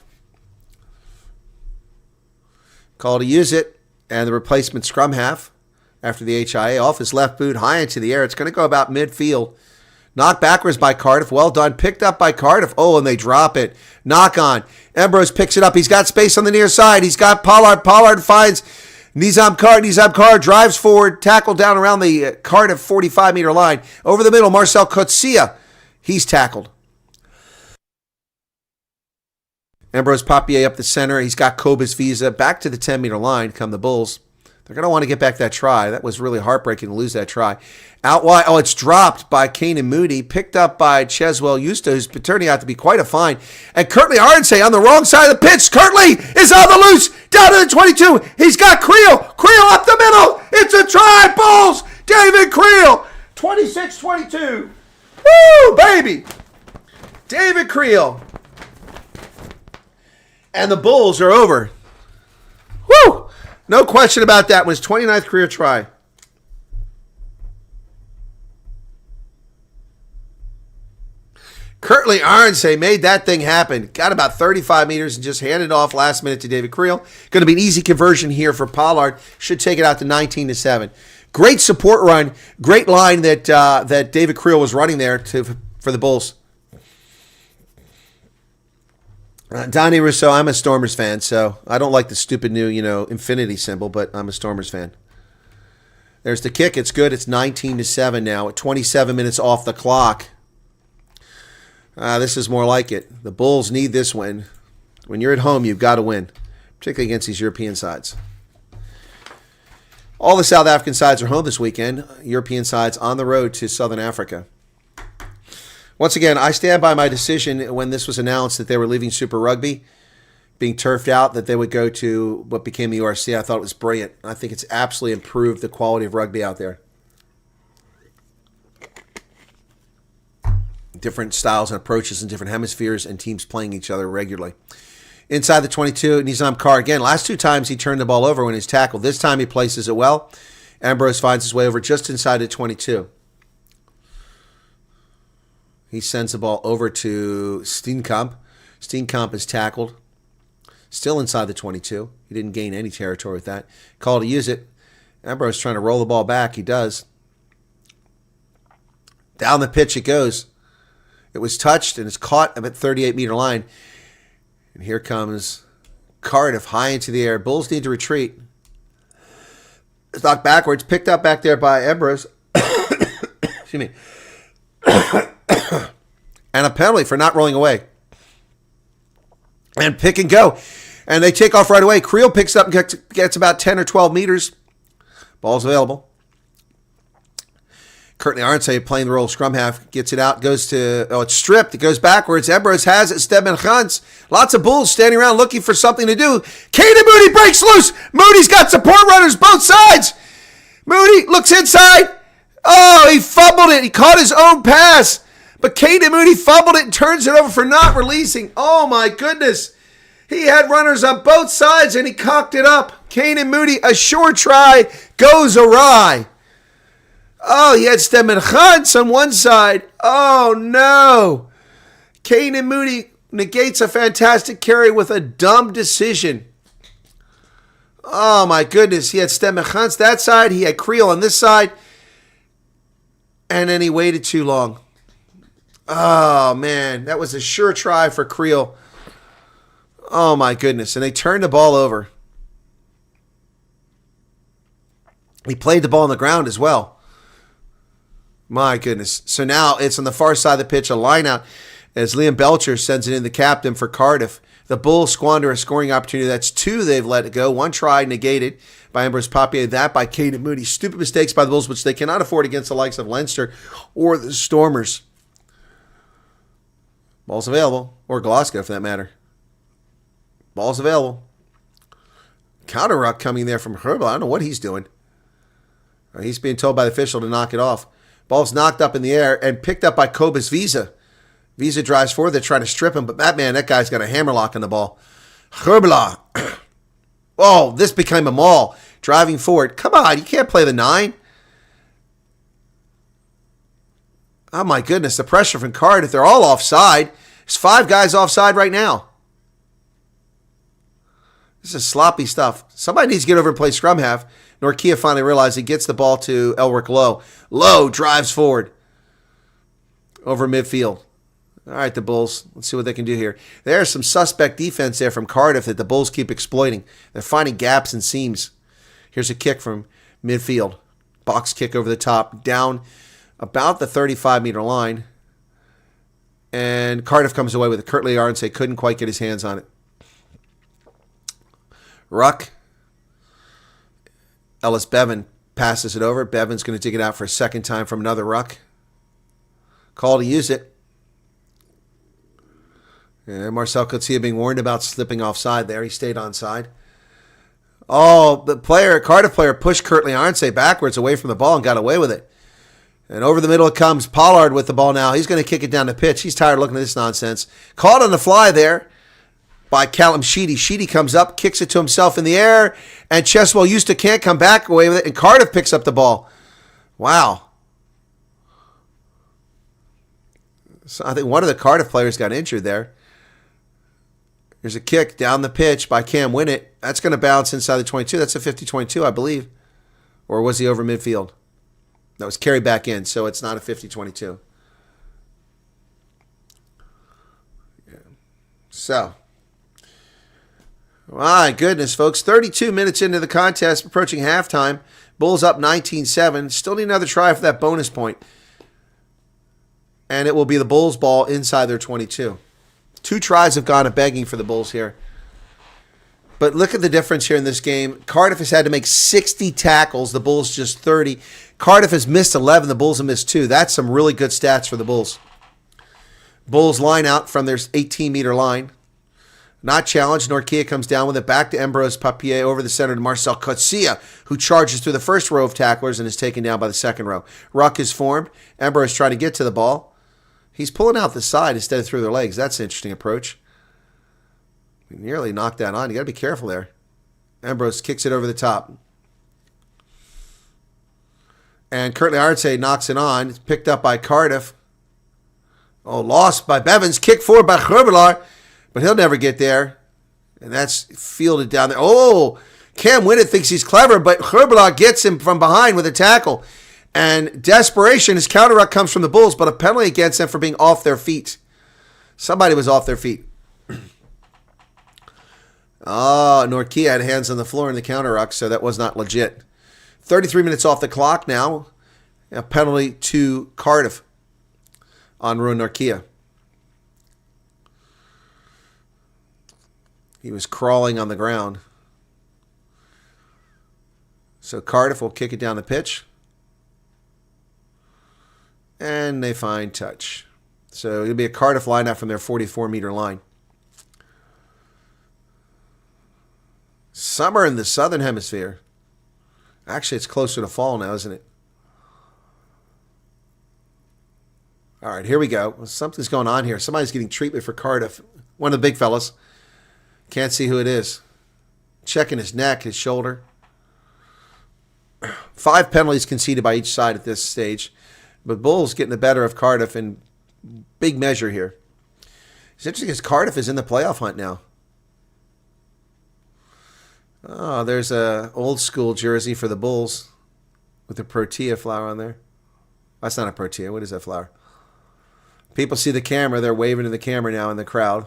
Call to use it, and the replacement scrum half after the HIA off his left boot, high into the air. It's going to go about midfield. Knocked backwards by Cardiff. Well done. Picked up by Cardiff. Oh, and they drop it. Knock on. Ambrose picks it up. He's got space on the near side. He's got Pollard. Pollard finds Nizam Kar. Nizam Kar drives forward. Tackled down around the Cardiff 45-meter line. Over the middle, Marcel Coetzee. He's tackled. Ambrose Papier up the center. He's got Cobus Visa back to the 10-meter line. Come the Bulls. They're going to want to get back that try. That was really heartbreaking to lose that try. Out wide. Oh, it's dropped by Kane and Moody. Picked up by Cheswell Justa, who's turning out to be quite a find. And Kirtley Arnsey on the wrong side of the pitch. Kirtley is on the loose. Down to the 22. He's got Creel. Creel up the middle. It's a try. Bulls. David Creel. 26-22. Woo, baby. David Creel. And the Bulls are over. Woo. No question about that. Was 29th career try. Kirtley Arnsey made that thing happen. Got about 35 meters and just handed off last minute to David Creel. Going to be an easy conversion here for Pollard. Should take it out to 19-7. Great support run. Great line that David Creel was running there for the Bulls. Donnie Rousseau, I'm a Stormers fan, so I don't like the stupid new, infinity symbol, but I'm a Stormers fan. There's the kick. It's good. It's 19-7 now at 27 minutes off the clock. This is more like it. The Bulls need this win. When you're at home, you've got to win. particularly against these European sides. All the South African sides are home this weekend. European sides on the road to Southern Africa. Once again, I stand by my decision when this was announced that they were leaving Super Rugby, being turfed out, that they would go to what became the URC. I thought it was brilliant. I think it's absolutely improved the quality of rugby out there. Different styles and approaches in different hemispheres and teams playing each other regularly. Inside the 22, Nizam Carr. Again, last two times he turned the ball over when he's tackled. This time he places it well. Ambrose finds his way over just inside the 22. He sends the ball over to Steenkamp. Steenkamp is tackled. Still inside the 22. He didn't gain any territory with that. Call to use it. Ambrose trying to roll the ball back. He does. Down the pitch it goes. It was touched and it's caught at the 38-meter line. And here comes Cardiff high into the air. Bulls need to retreat. It's knocked backwards. Picked up back there by Ambrose. Excuse me. And a penalty for not rolling away. And pick and go. And they take off right away. Creel picks up and gets about 10 or 12 meters. Ball's available. Curtly Arnse playing the role of scrum half. Gets it out. Goes to... Oh, it's stripped. It goes backwards. Ambrose has it. Stedman Gans. Lots of Bulls standing around looking for something to do. Caden Moody breaks loose. Moody's got support runners both sides. Moody looks inside. Oh, he fumbled it. He caught his own pass. But Caden Moody fumbled it and turns it over for not releasing. Oh, my goodness. He had runners on both sides, and he cocked it up. Caden Moody, a short try, goes awry. Oh, he had Stedman Gans on one side. Oh, no. Caden Moody negates a fantastic carry with a dumb decision. Oh, my goodness. He had Stedman Gans that side. He had Creel on this side. And then he waited too long. Oh, man. That was a sure try for Creel. Oh, my goodness. And they turned the ball over. He played the ball on the ground as well. My goodness. So now it's on the far side of the pitch, a line out, as Liam Belcher sends it in, the captain for Cardiff. The Bulls squander a scoring opportunity. That's two they've let it go. One try negated by Ambrose Papier. That by Caden Moody. Stupid mistakes by the Bulls, which they cannot afford against the likes of Leinster or the Stormers. Ball's available. Or Glasgow, for that matter. Ball's available. Counter ruck coming there from Herbal. I don't know what he's doing. He's being told by the official to knock it off. Ball's knocked up in the air and picked up by Cobus Visa. Visa drives forward. They're trying to strip him, but that guy's got a hammerlock on the ball. Herbala. Oh, this became a maul. Driving forward. Come on, you can't play the 9. Oh, my goodness. The pressure from Cardiff. They're all offside. There's 5 guys offside right now. This is sloppy stuff. Somebody needs to get over and play scrum half. Norkia finally realized he gets the ball to Elric Lowe. Lowe drives forward over midfield. All right, the Bulls. Let's see what they can do here. There's some suspect defense there from Cardiff that the Bulls keep exploiting. They're finding gaps and seams. Here's a kick from midfield. Box kick over the top. Down about the 35-meter line. And Cardiff comes away with it. Curtly Arnse couldn't quite get his hands on it. Ruck. Ellis Bevan passes it over. Bevan's going to dig it out for a second time from another ruck. Call to use it. And Marcel Coetzee being warned about slipping offside there. He stayed onside. Oh, the Cardiff player pushed Curtly Arnse backwards away from the ball and got away with it. And over the middle it comes. Pollard with the ball now. He's going to kick it down the pitch. He's tired of looking at this nonsense. Caught on the fly there by Callum Sheedy. Sheedy comes up, kicks it to himself in the air, and Cheswell Eusta can't come back away with it, and Cardiff picks up the ball. Wow. So I think one of the Cardiff players got injured there. There's a kick down the pitch by Cam Winnett. That's going to bounce inside the 22. That's a 50-22, I believe. Or was he over midfield? That was carried back in, so it's not a 50-22. Yeah. So, my goodness, folks. 32 minutes into the contest, approaching halftime. Bulls up 19-7. Still need another try for that bonus point. And it will be the Bulls' ball inside their 22. 2 tries have gone a begging for the Bulls here. But look at the difference here in this game. Cardiff has had to make 60 tackles. The Bulls just 30. Cardiff has missed 11. The Bulls have missed 2. That's some really good stats for the Bulls. Bulls line out from their 18-meter line. Not challenged. Norquilla comes down with it. Back to Ambrose Papier over the center to Marcel Coetzee, who charges through the first row of tacklers and is taken down by the second row. Ruck is formed. Ambrose trying to get to the ball. He's pulling out the side instead of through their legs. That's an interesting approach. He nearly knocked that on. You got to be careful there. Ambrose kicks it over the top. And Curtly Arce knocks it on. It's picked up by Cardiff. Oh, lost by Bevins. Kick forward by Gerbelaar. But he'll never get there. And that's fielded down there. Oh, Cam Winnett thinks he's clever, but Gerbelaar gets him from behind with a tackle. And desperation, his counter ruck comes from the Bulls, but a penalty against them for being off their feet. Somebody was off their feet. Norquilla had hands on the floor in the counter ruck, so that was not legit. 33 minutes off the clock now. A penalty to Cardiff on Ruan Norquilla. He was crawling on the ground. So Cardiff will kick it down the pitch. And they find touch. So it'll be a Cardiff line out from their 44-meter line. Summer in the Southern Hemisphere. Actually, it's closer to fall now, isn't it? All right, here we go. Something's going on here. Somebody's getting treatment for Cardiff. One of the big fellas. Can't see who it is. Checking his neck, his shoulder. 5 penalties conceded by each side at this stage. But Bulls getting the better of Cardiff in big measure here. It's interesting because Cardiff is in the playoff hunt now. Oh, there's a old school jersey for the Bulls with the protea flower on there. That's not a protea. What is that flower? People see the camera. They're waving to the camera now in the crowd.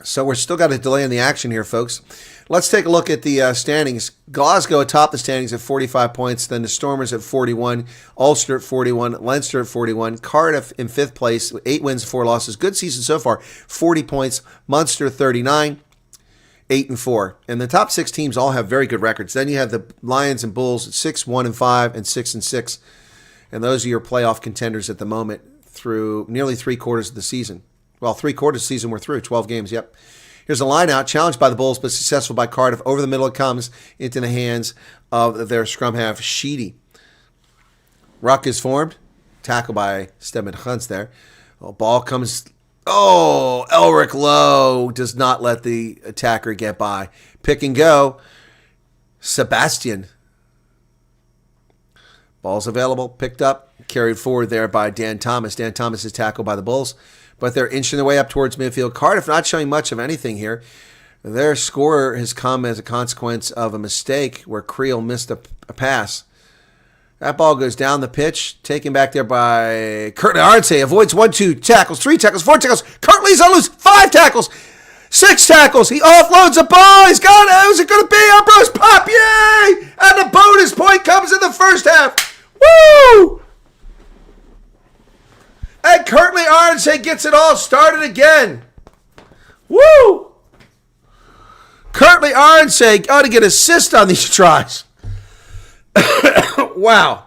So we're still got a delay in the action here, folks. Let's take a look at the standings. Glasgow atop the standings at 45 points. Then the Stormers at 41. Ulster at 41. Leinster at 41. Cardiff in 5th place. 8 wins, 4 losses. Good season so far. 40 points. Munster 39. 8-4. And the top 6 teams all have very good records. Then you have the Lions and Bulls at 6, 1-5, and 6-6. And those are your playoff contenders at the moment through nearly 3/4 of the season. Well, 3/4 of the season we're through. 12 games, yep. Here's a line out, challenged by the Bulls, but successful by Cardiff. Over the middle it comes into the hands of their scrum half, Sheedy. Ruck is formed. Tackle by Stedman Huntz there. Ball comes. Oh, Elric Lowe does not let the attacker get by. Pick and go. Sebastian. Ball's available. Picked up. Carried forward there by Dan Thomas. Dan Thomas is tackled by the Bulls. But they're inching their way up towards midfield. Cardiff not showing much of anything here. Their score has come as a consequence of a mistake where Creel missed a pass. That ball goes down the pitch, taken back there by Curtly Arce. Avoids 1, 2 tackles, 3 tackles, 4 tackles. Curtly's on loose, 5 tackles, 6 tackles. He offloads the ball. He's got it. Who's it going to be? Ambrose Papier! And the bonus point comes in the first half. Woo! And Curtly Arce gets it all started again. Woo! Curtly Arce got to get assist on these tries. Wow.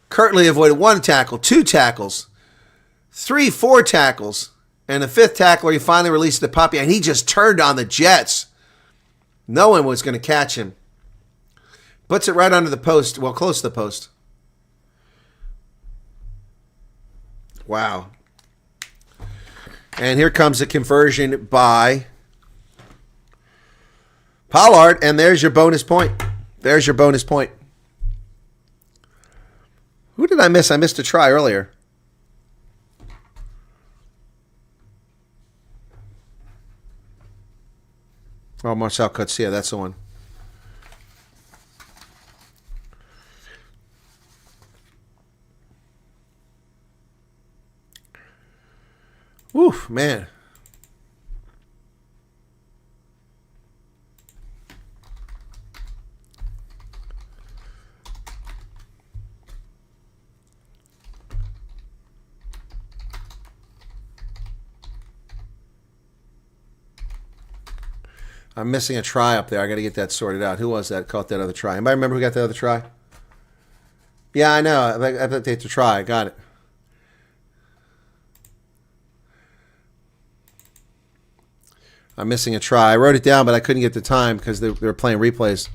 Curtly avoided 1 tackle, 2 tackles, 3, 4 tackles, and the 5th tackler he finally released the Papier, and he just turned on the Jets. No one was going to catch him. Puts it right under the post, well, close to the post. Wow. And here comes a conversion by Pollard, and there's your bonus point. There's your bonus point. Who did I miss? I missed a try earlier. Oh, Marcel Coetzee, that's the one. Woof, man. I'm missing a try up there. I got to get that sorted out. Who was that? Caught that other try. Anybody remember who got the other try? Yeah, I know. I bet they had to try. I got it. I'm missing a try. I wrote it down, but I couldn't get the time because they were playing replays.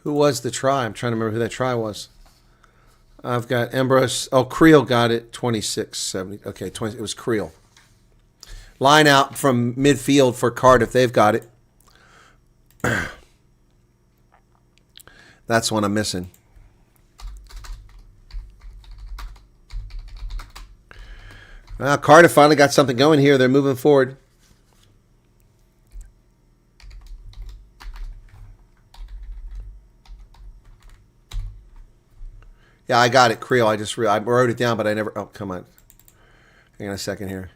Who was the try? I'm trying to remember who that try was. I've got Ambrose. Oh, Creel got it. 26-70. Okay, 20. It was Creel. Line out from midfield for Cardiff. They've got it. That's one I'm missing. Well, Cardiff finally got something going here. They're moving forward. Yeah, I got it, Creel. I wrote it down, but I never. Oh, come on. Hang on a second here.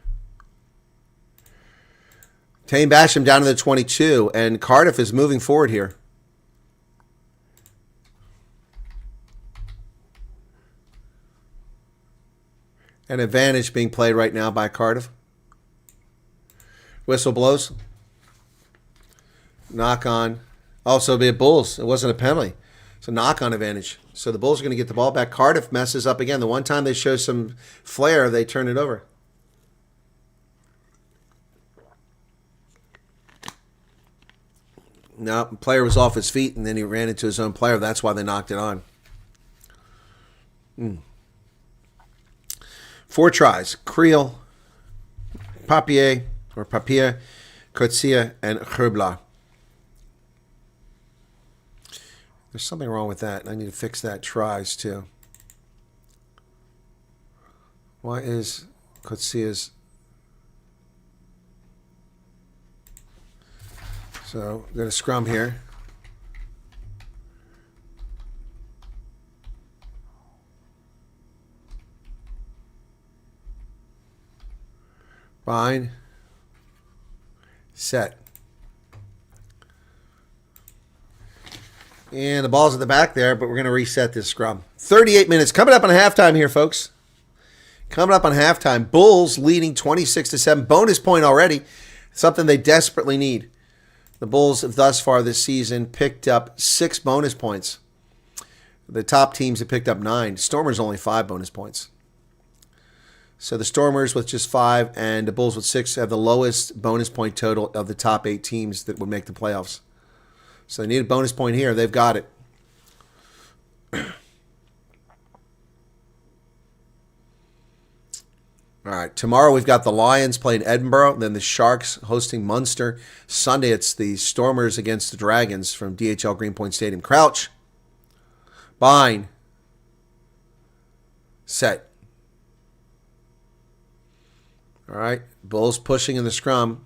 Tane Basham down to the 22, and Cardiff is moving forward here. An advantage being played right now by Cardiff. Whistle blows. Knock on. Oh, so it'll be a Bulls. It wasn't a penalty. It's a knock-on advantage. So the Bulls are going to get the ball back. Cardiff messes up again. The one time they show some flair, they turn it over. No, the player was off his feet, and then he ran into his own player. That's why they knocked it on. 4 tries. Creel, Papier, Coetzee, and Herbla. There's something wrong with that. I need to fix that. Tries, too. Why is Coetzee's... So, we're going to scrum here. Fine. Set. And the ball's at the back there, but we're going to reset this scrum. 38 minutes. Coming up on halftime here, folks. Coming up on halftime. Bulls leading 26-7. Bonus point already. Something they desperately need. The Bulls have thus far this season picked up 6 bonus points. The top teams have picked up 9. Stormers only 5 bonus points. So the Stormers with just 5 and the Bulls with 6 have the lowest bonus point total of the top 8 teams that would make the playoffs. So they need a bonus point here. They've got it. All right, tomorrow we've got the Lions playing Edinburgh, then the Sharks hosting Munster. Sunday it's the Stormers against the Dragons from DHL Greenpoint Stadium. Crouch. Bind. Set. All right, Bulls pushing in the scrum.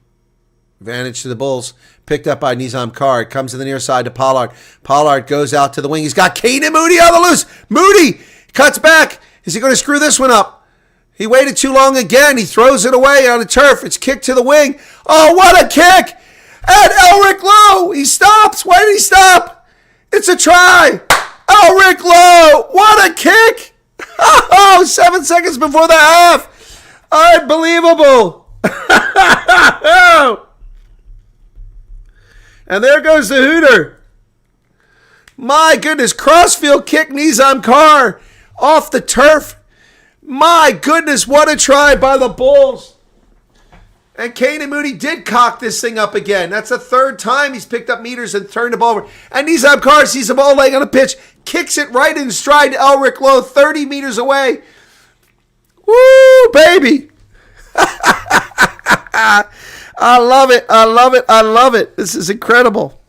Advantage to the Bulls. Picked up by Nizam Kar. Comes to the near side to Pollard. Pollard goes out to the wing. He's got Caden Moody on the loose. Moody cuts back. Is he going to screw this one up? He waited too long again. He throws it away on the turf. It's kicked to the wing. Oh, what a kick! And Elric Lowe, he stops. Why did he stop? It's a try. Elric Lowe, what a kick! Oh, 7 seconds before the half. Unbelievable. And there goes the Hooter. My goodness, crossfield kick Nizam Kar off the turf. My goodness, what a try by the Bulls. And Caden Moody did cock this thing up again. That's the 3rd time he's picked up meters and turned the ball over. And Nizam Kar sees the ball laying on the pitch, kicks it right in stride to Elric Lowe, 30 meters away. Woo, baby. I love it. I love it. I love it. This is incredible.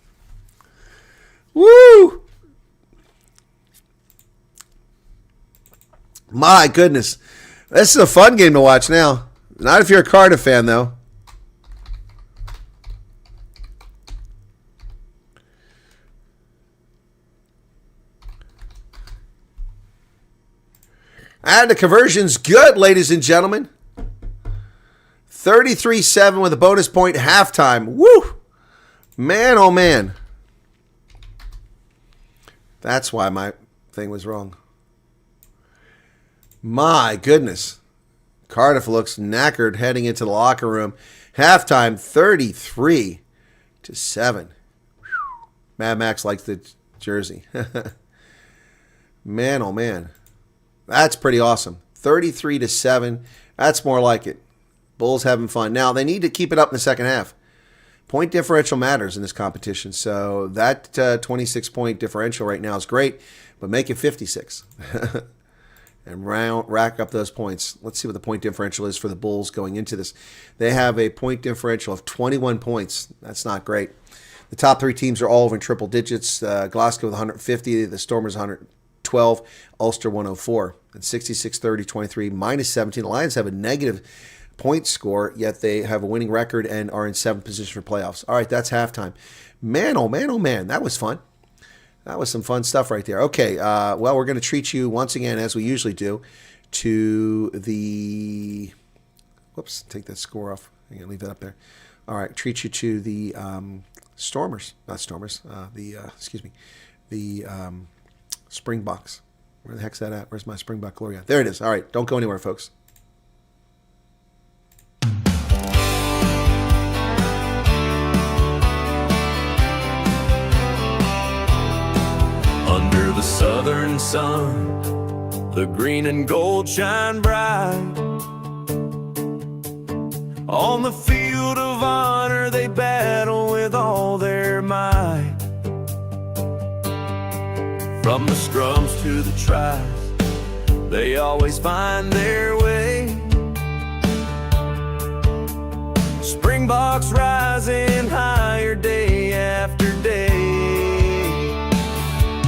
Woo. My goodness. This is a fun game to watch now. Not if you're a Cardiff fan, though. And the conversion's good, ladies and gentlemen. 33-7 with a bonus point halftime. Woo! Man, oh man. That's why my thing was wrong. My goodness. Cardiff looks knackered heading into the locker room. Halftime, 33-7. Mad Max likes the jersey. Man, oh man. That's pretty awesome. 33-7. That's more like it. Bulls having fun. Now, they need to keep it up in the second half. Point differential matters in this competition. So that 26-point differential right now is great, but make it 56. And rack up those points. Let's see what the point differential is for the Bulls going into this. They have a point differential of 21 points. That's not great. The top three teams are all over in triple digits. Glasgow with 150, the Stormers 112, Ulster 104. And 66-30-23, minus 17. The Lions have a negative point score, yet they have a winning record and are in 7th position for playoffs. All right, that's halftime. Man, oh man, oh man, that was fun. That was some fun stuff right there. Okay, well, we're going to treat you once again, as we usually do, to the... Whoops, take that score off. I'm going to leave that up there. All right, treat you to the Stormers. Not Stormers. The Springboks. Where the heck's that at? Where's my Springbok glory at? There it is. All right, don't go anywhere, folks. Under the southern sun, the green and gold shine bright. On the field of honor, they battle with all their might. From the scrums to the tries, they always find their way. Springboks rising higher day after day.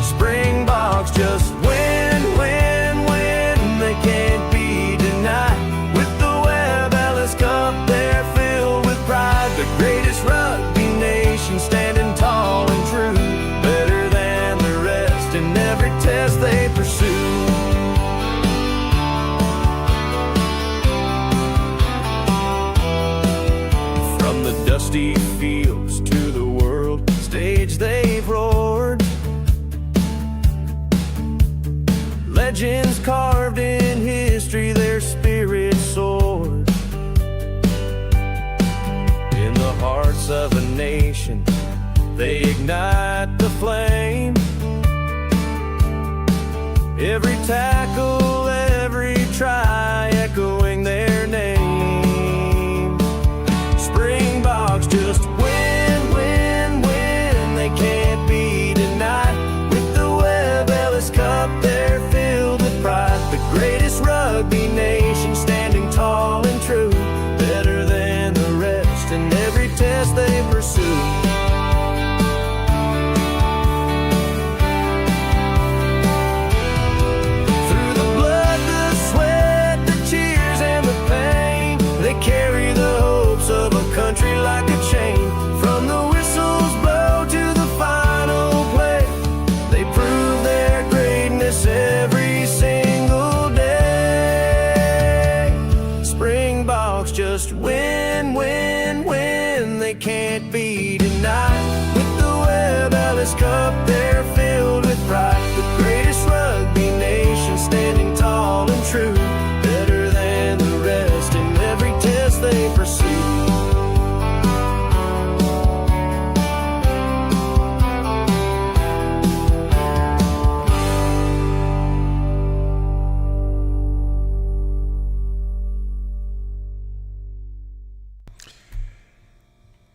Springboks just win, win, win. They can't be denied. With the Webb Ellis Cup, they're filled with pride. The greatest rugby nation, standing tall and true, better than the rest in every test they pursue. From the dusty fields to the world stage they've roared. Legends carved in history, their spirit soared. In the hearts of a nation, they ignite the flame. Every tackle, every try, echoing their name. Springboks just win, win, win. They can't be denied. With the Webb Ellis Cup, they're filled with pride. The greatest rugby nation, standing tall and true, better than the rest in every test they pursue. Through the blood, the sweat, the tears and the pain, they carry the hopes of a country like a chain. From the whistles blow to the final play, they prove their greatness every single day. Springboks just win, win, win. They can't be denied. With the Webb Ellis Cup, they're filled with pride. The greatest rugby nation, standing tall and true, better than the rest in every test they pursue.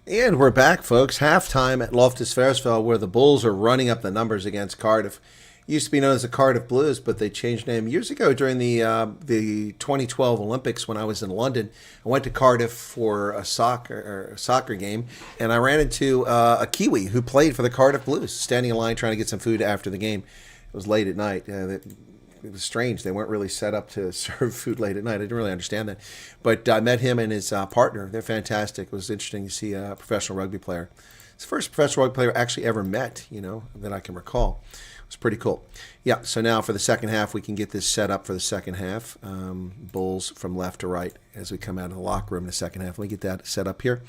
And we're back, folks. Halftime at Loftus Versfeld, where the Bulls are running up the numbers against Cardiff. Used to be known as the Cardiff Blues, but they changed name years ago during the 2012 Olympics when I was in London. I went to Cardiff for a soccer game, and I ran into a Kiwi who played for the Cardiff Blues, standing in line trying to get some food after the game. It was late at night. It was strange. They weren't really set up to serve food late at night. I didn't really understand that. But I met him and his partner. They're fantastic. It was interesting to see a professional rugby player. It's the first professional rugby player I actually ever met, that I can recall. It was pretty cool. Yeah, so now for the second half, we can get this set up for the second half. Bulls from left to right as we come out of the locker room in the second half. Let me get that set up here.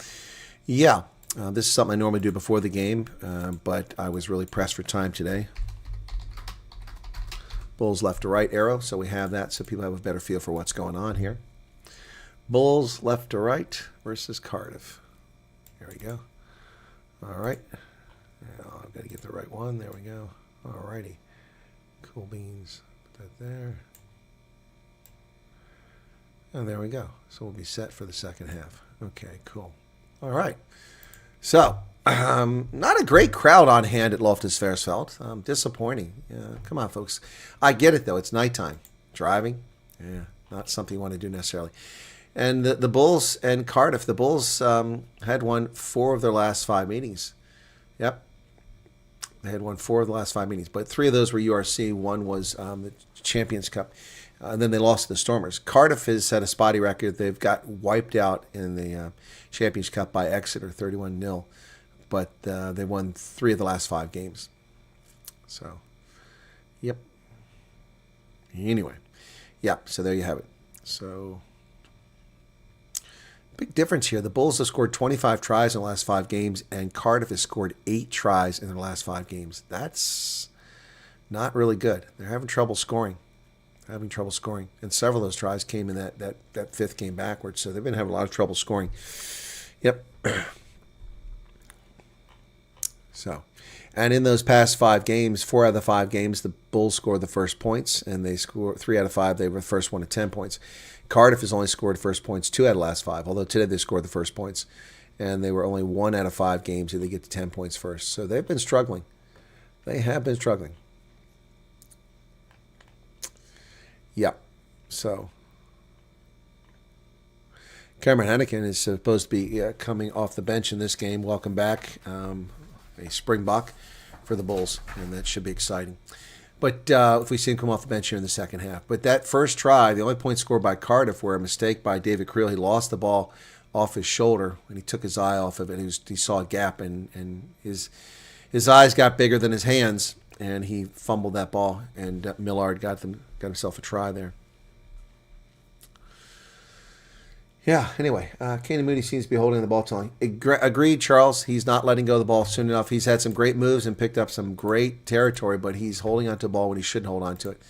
Yeah, this is something I normally do before the game, but I was really pressed for time today. Bulls left to right arrow, so we have that so people have a better feel for what's going on here. Bulls left to right versus Cardiff. There we go. All right. Now I've got to get the right one. There we go. All righty. Cool beans. Put that there. And there we go. So we'll be set for the second half. Okay, cool. All right. So, not a great crowd on hand at Loftus Versfeld. Disappointing. Come on, folks. I get it, though. It's nighttime. Driving, not something you want to do necessarily. And the Bulls and Cardiff, the Bulls had won 4 of their last 5 meetings. Yep. They had won 4 of the last 5 meetings, but 3 of those were URC. One was the Champions Cup. And then they lost to the Stormers. Cardiff has had a spotty record. They've got wiped out in the Champions Cup by Exeter, 31-0. But they won 3 of the last 5 games. So, yep. Anyway. Yep, so there you have it. So, big difference here. The Bulls have scored 25 tries in the last 5 games, and Cardiff has scored 8 tries in their last 5 games. That's not really good. They're having trouble scoring. And several of those tries came in that 5th game backwards, so they've been having a lot of trouble scoring. Yep. So, and in those past 5 games, 4 out of the 5 games, the Bulls scored the first points, and they scored 3 out of 5. They were the first one at 10 points. Cardiff has only scored first points 2 out of the last 5, although today they scored the first points, and they were only 1 out of 5 games that they get to 10 points first. So they've been struggling. They have been struggling. Yep. So Cameron Hannigan is supposed to be coming off the bench in this game. Welcome back, a Springbok for the Bulls, and that should be exciting. But if we see him come off the bench here in the second half. But that first try, the only points scored by Cardiff were a mistake by David Creel. He lost the ball off his shoulder, and he took his eye off of it. He saw a gap, and his eyes got bigger than his hands, and he fumbled that ball, and Millard got himself a try there. Yeah, anyway, Kane Mooney seems to be holding the ball too. Agreed, Charles. He's not letting go of the ball soon enough. He's had some great moves and picked up some great territory, but he's holding onto the ball when he shouldn't hold onto it.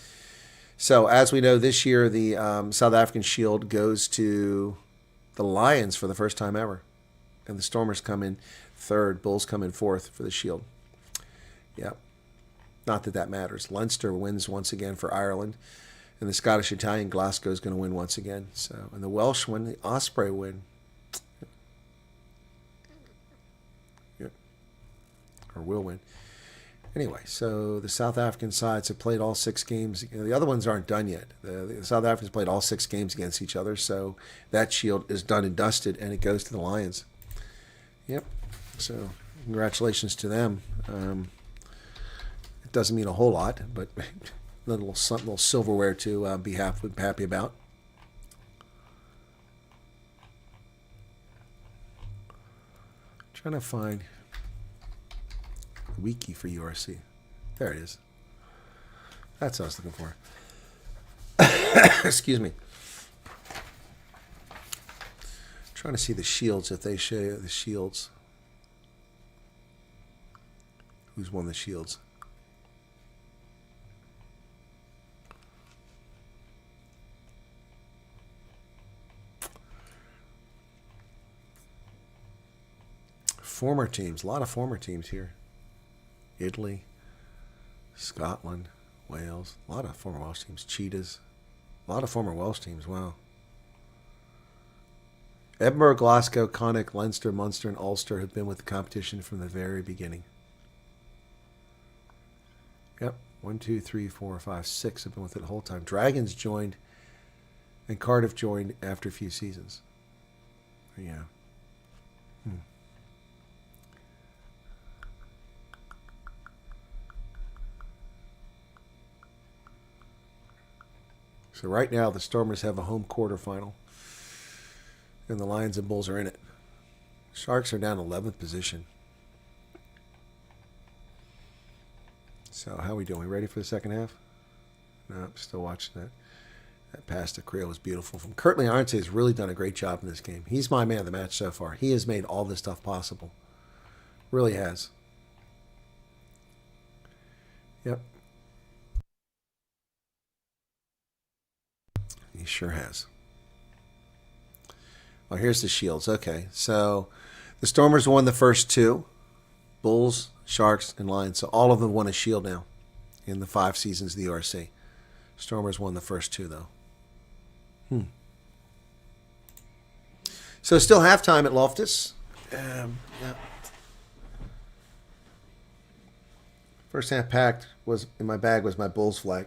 So, as we know, this year the South African Shield goes to the Lions for the first time ever. And the Stormers come in 3rd, Bulls come in 4th for the Shield. Yep. Not that matters. Leinster wins once again for Ireland. And the Scottish-Italian Glasgow is going to win once again. So, and the Welsh win, the Osprey win. Yep. Or will win. Anyway, so the South African sides have played all 6 games. The other ones aren't done yet. The South Africans played all 6 games against each other. So that Shield is done and dusted, and it goes to the Lions. Yep. So congratulations to them. It doesn't mean a whole lot, but a little silverware to be happy about. Trying to find a wiki for URC. There it is. That's what I was looking for. Excuse me. Trying to see the shields, if they show the shields. Who's won the shields? Former teams, a lot of former teams here. Italy, Scotland, Wales, a lot of former Welsh teams. Cheetahs, a lot of former Welsh teams, wow. Edinburgh, Glasgow, Connacht, Leinster, Munster, and Ulster have been with the competition from the very beginning. Yep, 1, 2, 3, 4, 5, 6 have been with it the whole time. Dragons joined, and Cardiff joined after a few seasons. Yeah. So right now, the Stormers have a home quarterfinal, and the Lions and Bulls are in it. Sharks are down 11th position. So how are we doing? We ready for the second half? No, I'm still watching that. That pass to Creel was beautiful. From Kirtley Arndt has really done a great job in this game. He's my man of the match so far. He has made all this stuff possible. Really has. Yep. He sure has. Oh, here's the Shields. Okay, so the Stormers won the first 2. Bulls, Sharks, and Lions. So all of them won a Shield now in the 5 seasons of the URC. Stormers won the first 2, though. So still halftime at Loftus. Yeah. First half packed was in my bag was my Bulls flag.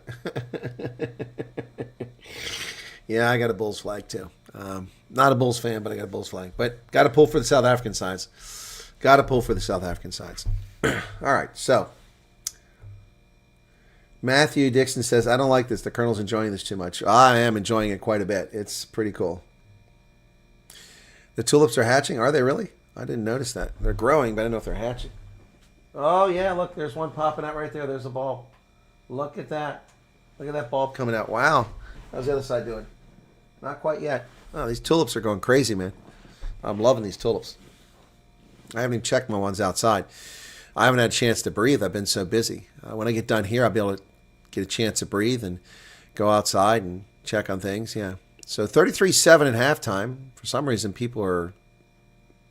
Yeah, I got a Bulls flag too. Not a Bulls fan, but I got a Bulls flag. But got to pull for the South African sides. Got to pull for the South African sides. All right, so Matthew Dixon says, I don't like this. The Colonel's enjoying this too much. I am enjoying it quite a bit. It's pretty cool. The tulips are hatching. Are they really? I didn't notice that. They're growing, but I don't know if they're hatching. Oh, yeah, look, there's one popping out right there. There's a bulb. Look at that. Look at that bulb coming out. Wow. How's the other side doing? Not quite yet. Oh, these tulips are going crazy, man. I'm loving these tulips. I haven't even checked my ones outside. I haven't had a chance to breathe. I've been so busy. When I get done here, I'll be able to get a chance to breathe and go outside and check on things. Yeah. So 33-7 at halftime. For some reason, people are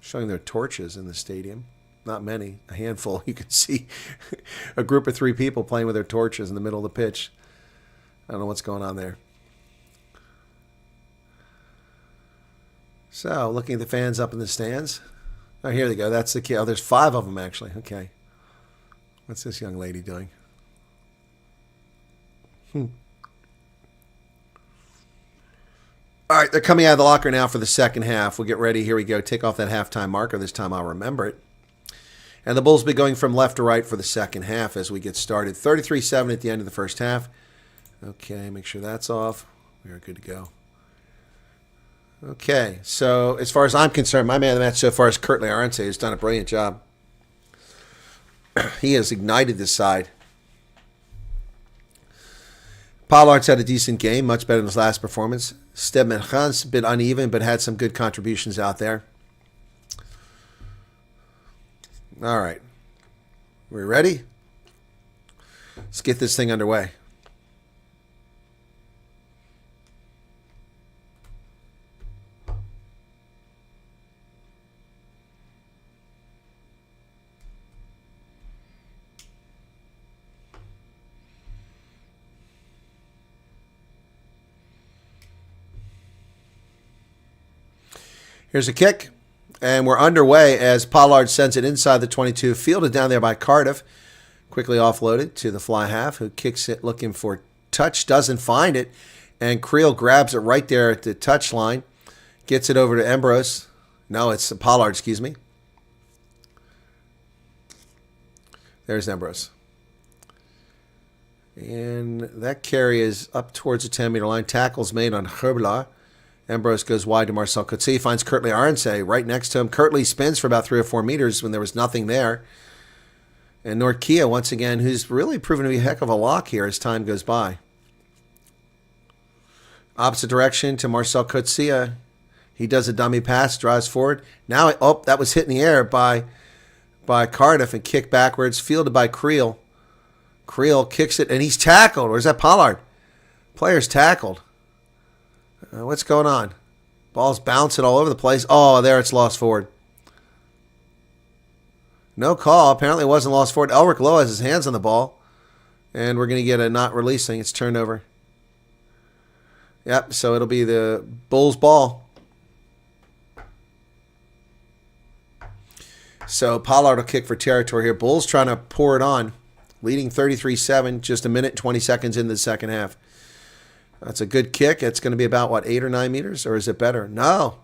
showing their torches in the stadium. Not many. A handful. You can see a group of 3 people playing with their torches in the middle of the pitch. I don't know what's going on there. So, looking at the fans up in the stands. Oh, here they go. That's the kid. Oh, there's 5 of them, actually. Okay. What's this young lady doing? All right, they're coming out of the locker now for the second half. We'll get ready. Here we go. Take off that halftime marker. This time I'll remember it. And the Bulls will be going from left to right for the second half as we get started. 33-7 at the end of the first half. Okay, make sure that's off. We are good to go. Okay, so as far as I'm concerned, my man of the match so far is Curtly Arance, who's done a brilliant job. He has ignited this side. Pollard's had a decent game, much better than his last performance. Stedman Khan's a bit uneven, but had some good contributions out there. All right. We ready? Let's get this thing underway. Here's a kick, and we're underway as Pollard sends it inside the 22, fielded down there by Cardiff, quickly offloaded to the fly half, who kicks it looking for touch, doesn't find it, and Creel grabs it right there at the touch line, gets it over to Ambrose. No, it's Pollard, excuse me. There's Ambrose. And that carry is up towards the 10-meter line. Tackle's made on Herbla. Ambrose goes wide to Marcel Coetzee, finds Curtly Arance right next to him. Curtly spins for about 3 or 4 meters when there was nothing there. And Nortkia, once again, who's really proven to be a heck of a lock here as time goes by. Opposite direction to Marcel Coetzee. He does a dummy pass, drives forward. Now, that was hit in the air by Cardiff and kicked backwards, fielded by Creel. Creel kicks it, and he's tackled. Or is that Pollard? Player's tackled. What's going on? Ball's bouncing all over the place. Oh, there it's lost forward. No call. Apparently it wasn't lost forward. Elric Lowe has his hands on the ball. And we're going to get a not releasing. It's turned over. Yep, so it'll be the Bulls' ball. So Pollard will kick for territory here. Bulls trying to pour it on. Leading 33-7, just a minute, 20 seconds into the second half. That's a good kick. It's going to be about, 8 or 9 meters? Or is it better? No.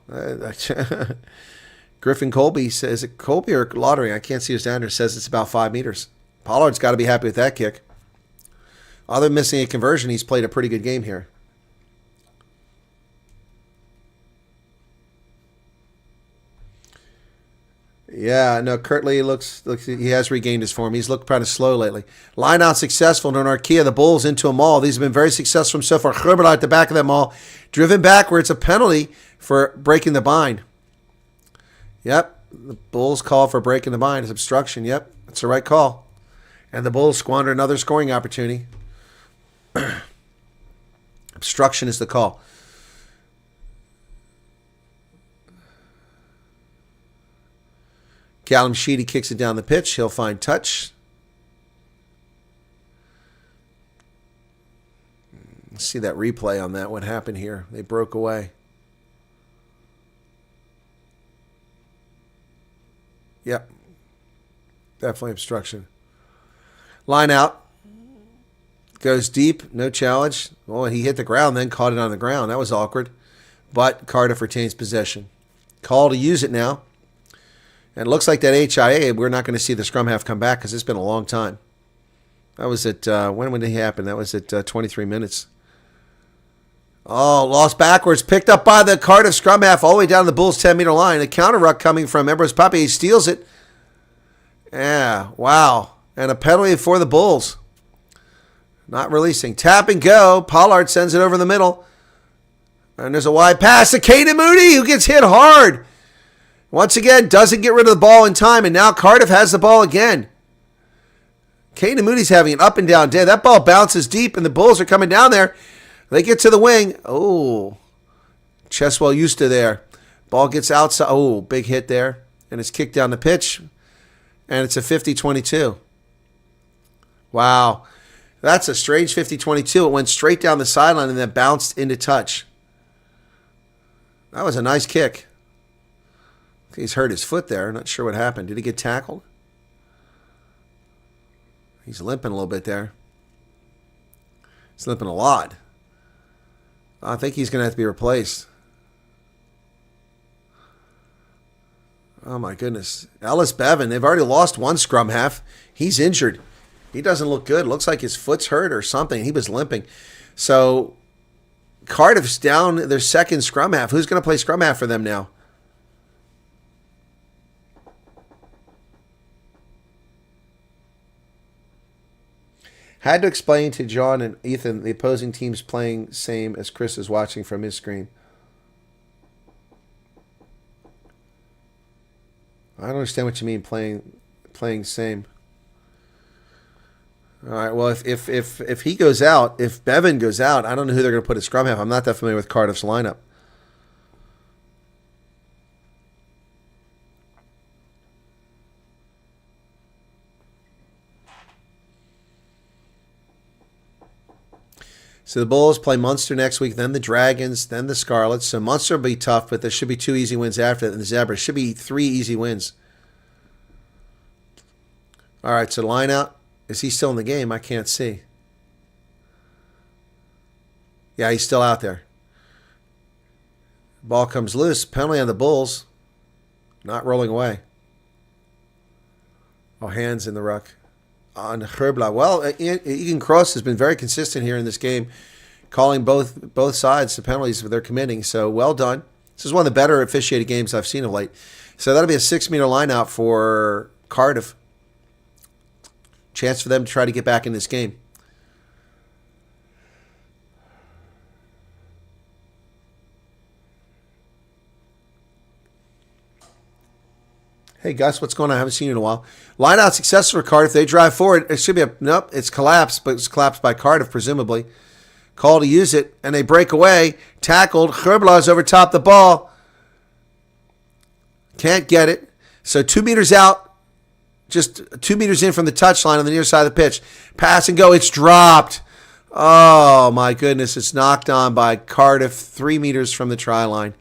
Griffin Colby says, is it Colby or Lottery? I can't see his standard. Says it's about 5 meters. Pollard's got to be happy with that kick. Other than missing a conversion, he's played a pretty good game here. Yeah, no, Curtly looks he has regained his form. He's looked kind of slow lately. Line out successful. Nortkia, the Bulls into a maul. These have been very successful so far. Herbert at the back of that maul. Driven backwards. A penalty for breaking the bind. Yep, the Bulls call for breaking the bind is obstruction. Yep, that's the right call. And the Bulls squander another scoring opportunity. Obstruction is the call. Callum Sheedy kicks it down the pitch. He'll find touch. Let's see that replay on that. What happened here? They broke away. Yep. Definitely obstruction. Line out. Goes deep. No challenge. Well, he hit the ground, then caught it on the ground. That was awkward. But Cardiff retains possession. Call to use it now. And it looks like that HIA, we're not going to see the scrum half come back because it's been a long time. That was at, when did it happen? That was at 23 minutes. Oh, lost backwards. Picked up by the Cardiff scrum half all the way down to the Bulls' 10-meter line. A counter ruck coming from Emrose Pape. He steals it. Yeah, wow. And a penalty for the Bulls. Not releasing. Tap and go. Pollard sends it over the middle. And there's a wide pass to Caden Moody, who gets hit hard. Once again, doesn't get rid of the ball in time, and now Cardiff has the ball again. Caden Moody's having an up and down day. That ball bounces deep, and the Bulls are coming down there. They get to the wing. Oh, Cheswell used to there. Ball gets outside. Oh, big hit there. And it's kicked down the pitch. And it's a 50-22. Wow. That's a strange 50-22. It went straight down the sideline and then bounced into touch. That was a nice kick. He's hurt his foot there. Not sure what happened. Did he get tackled? He's limping a little bit there. He's limping a lot. I think he's going to have to be replaced. Oh, my goodness. Ellis Bevan, they've already lost one scrum half. He's injured. He doesn't look good. Looks like his foot's hurt or something. He was limping. So Cardiff's down their second scrum half. Who's going to play scrum half for them now? Had to explain to John and Ethan the opposing team's playing same as Chris is watching from his screen. I don't understand what you mean playing same. All right. Well, if he goes out, if Bevan goes out, I don't know who they're going to put at scrum half. I'm not that familiar with Cardiff's lineup. So the Bulls play Munster next week, then the Dragons, then the Scarlets. So Munster will be tough, but there should be 2 easy wins after that. And the Zebras should be 3 easy wins. All right, so line out. Is he still in the game? I can't see. Yeah, he's still out there. Ball comes loose. Penalty on the Bulls. Not rolling away. Oh, hands in the ruck. On Herbla. Well, Egan Cross has been very consistent here in this game, calling both sides the penalties they're committing. So well done. This is one of the better officiated games I've seen of late. So that'll be a 6-meter line out for Cardiff. Chance for them to try to get back in this game. Hey, Gus, what's going on? I haven't seen you in a while. Line out success for Cardiff. They drive forward. It should be nope, it's collapsed, but it's collapsed by Cardiff, presumably. Call to use it, and they break away. Tackled. Herbla's over top the ball. Can't get it. So 2 meters out, just 2 meters in from the touchline on the near side of the pitch. Pass and go. It's dropped. Oh, my goodness. It's knocked on by Cardiff 3 meters from the try line.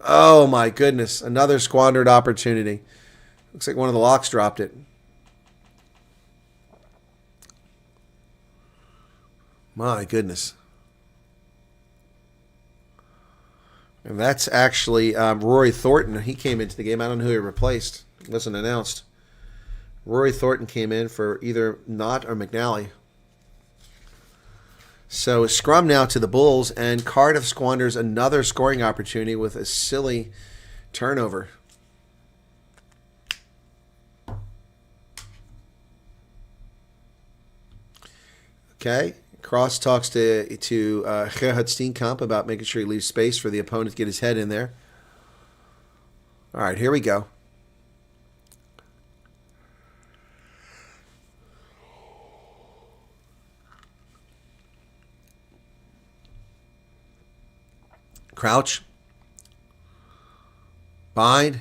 Oh, my goodness. Another squandered opportunity. Looks like one of the locks dropped it. My goodness. And that's actually Rory Thornton. He came into the game. I don't know who he replaced. It wasn't announced. Rory Thornton came in for either Knott or McNally. So scrum now to the Bulls, and Cardiff squanders another scoring opportunity with a silly turnover. Okay, Cross talks to Gerhard Steenkamp about making sure he leaves space for the opponent to get his head in there. All right, here we go. Crouch. Bind.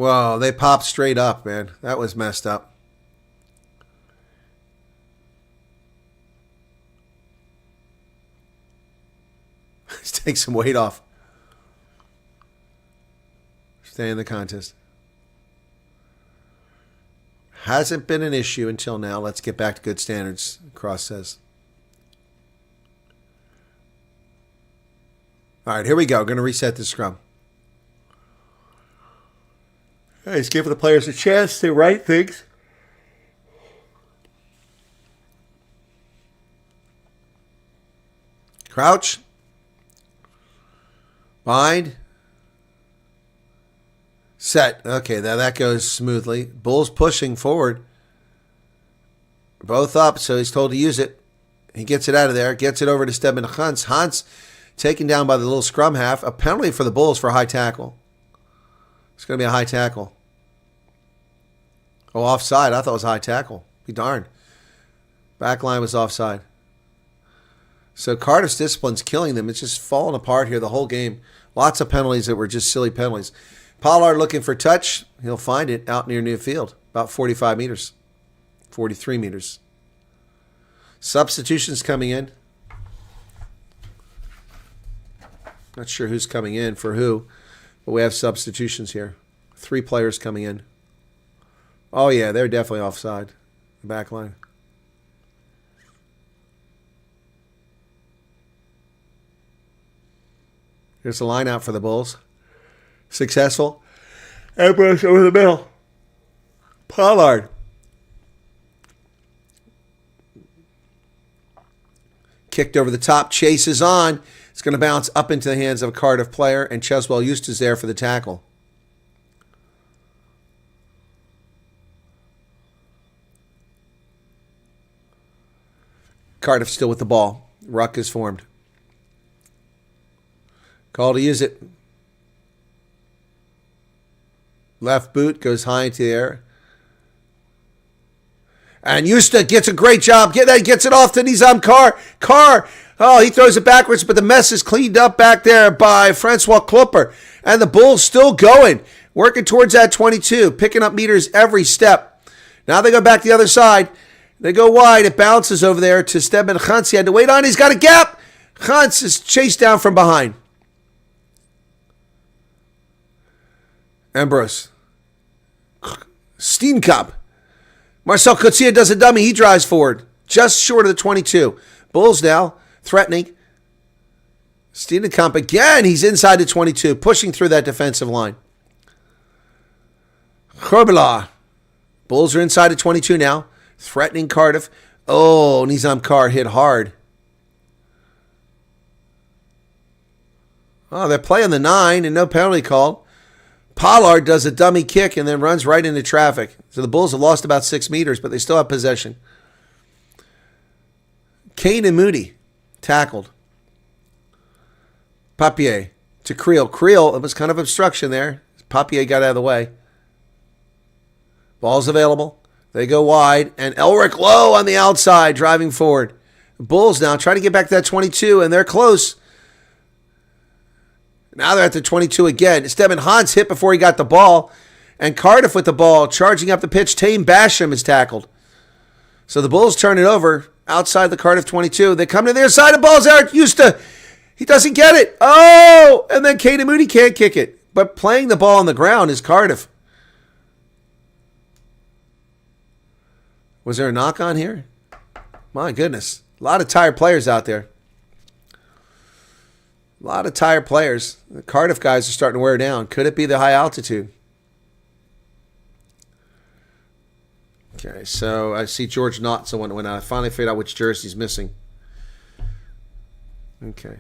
Whoa, they popped straight up, man. That was messed up. Let's take some weight off. Stay in the contest. Hasn't been an issue until now. Let's get back to good standards, Cross says. All right, here we go. Going to reset the scrum. Let's give the players a chance to write things. Crouch. Bind. Set. Okay, now that goes smoothly. Bull's pushing forward. Both up, so he's told to use it. He gets it out of there. Gets it over to Stedman Hans. Hans taken down by the little scrum half. A penalty for the Bulls for a high tackle. It's going to be a high tackle. Oh, offside. I thought it was a high tackle. Be darned. Back line was offside. So Cardiff's discipline's killing them. It's just falling apart here the whole game. Lots of penalties that were just silly penalties. Pollard looking for touch. He'll find it out near midfield. About 45 meters. 43 meters. Substitutions coming in. Not sure who's coming in for who, but we have substitutions here. 3 players coming in. Oh, yeah, they're definitely offside. The back line. Here's the line out for the Bulls. Successful. Ambrose over the middle. Pollard. Kicked over the top. Chases on. It's going to bounce up into the hands of a Cardiff player, and Cheswell Eustace there for the tackle. Cardiff still with the ball. Ruck is formed. Call to use it. Left boot goes high into the air. And Eustace gets a great job. Gets it off to Nizam Carr. Carr, oh, he throws it backwards, but the mess is cleaned up back there by Francois Klopper. And the Bulls still going. Working towards that 22. Picking up meters every step. Now they go back the other side. They go wide. It bounces over there to Stedman Hans. He had to wait on. He's got a gap. Hans is chased down from behind. Ambrose. Steenkamp. Marcel Coetzee does a dummy. He drives forward. Just short of the 22. Bulls now threatening. Steenkamp again. He's inside the 22. Pushing through that defensive line. Khorbala. Bulls are inside the 22 now. Threatening Cardiff. Oh, Nizam Carr hit hard. Oh, they're playing the 9 and no penalty called. Pollard does a dummy kick and then runs right into traffic. So the Bulls have lost about 6 meters, but they still have possession. Kane and Moody tackled. Papier to Creel. Creel, it was kind of obstruction there. Papier got out of the way. Ball's available. They go wide, and Elric Lowe on the outside driving forward. Bulls now trying to get back to that 22, and they're close. Now they're at the 22 again. Stedman Hans hit before he got the ball. And Cardiff with the ball, charging up the pitch. Tame Basham is tackled. So the Bulls turn it over outside the Cardiff 22. They come to their side. The ball's Eric Eustace. He doesn't get it. Oh! And then Caden Moody can't kick it. But playing the ball on the ground is Cardiff. Was there a knock on here? My goodness. A lot of tired players out there. A lot of tired players. The Cardiff guys are starting to wear down. Could it be the high altitude? Okay, so I see George Knott's the one that went out. I finally figured out which jersey he's missing. Okay.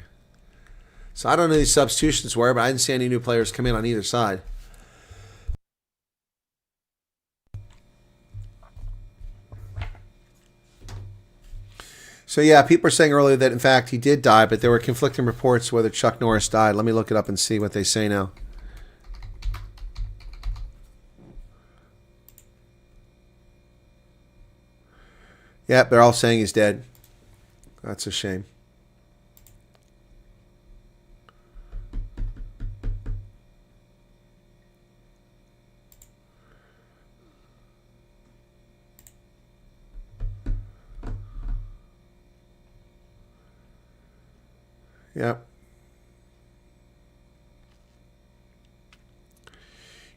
So I don't know who these substitutions were, but I didn't see any new players come in on either side. So, yeah, people were saying earlier that, in fact, he did die, but there were conflicting reports whether Chuck Norris died. Let me look it up and see what they say now. Yeah, they're all saying he's dead. That's a shame. Yep.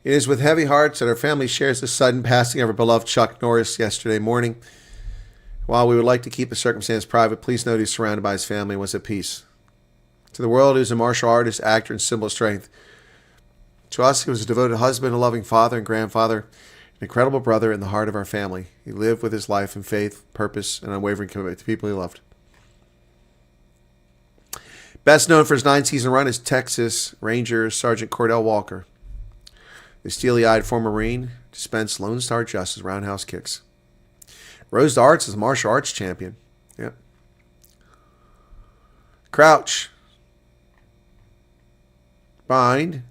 It is with heavy hearts that our family shares the sudden passing of our beloved Chuck Norris yesterday morning. While we would like to keep the circumstance private, please note he's surrounded by his family and was at peace. To the world, he was a martial artist, actor, and symbol of strength. To us, he was a devoted husband, a loving father and grandfather, an incredible brother in the heart of our family. He lived with his life in faith, purpose, and unwavering commitment to people he loved. Best known for his 9-season run as Texas Rangers Sergeant Cordell Walker. The steely-eyed former Marine dispensed Lone Star Justice roundhouse kicks. Rose to arts as a martial arts champion. Yep. Crouch. Bind.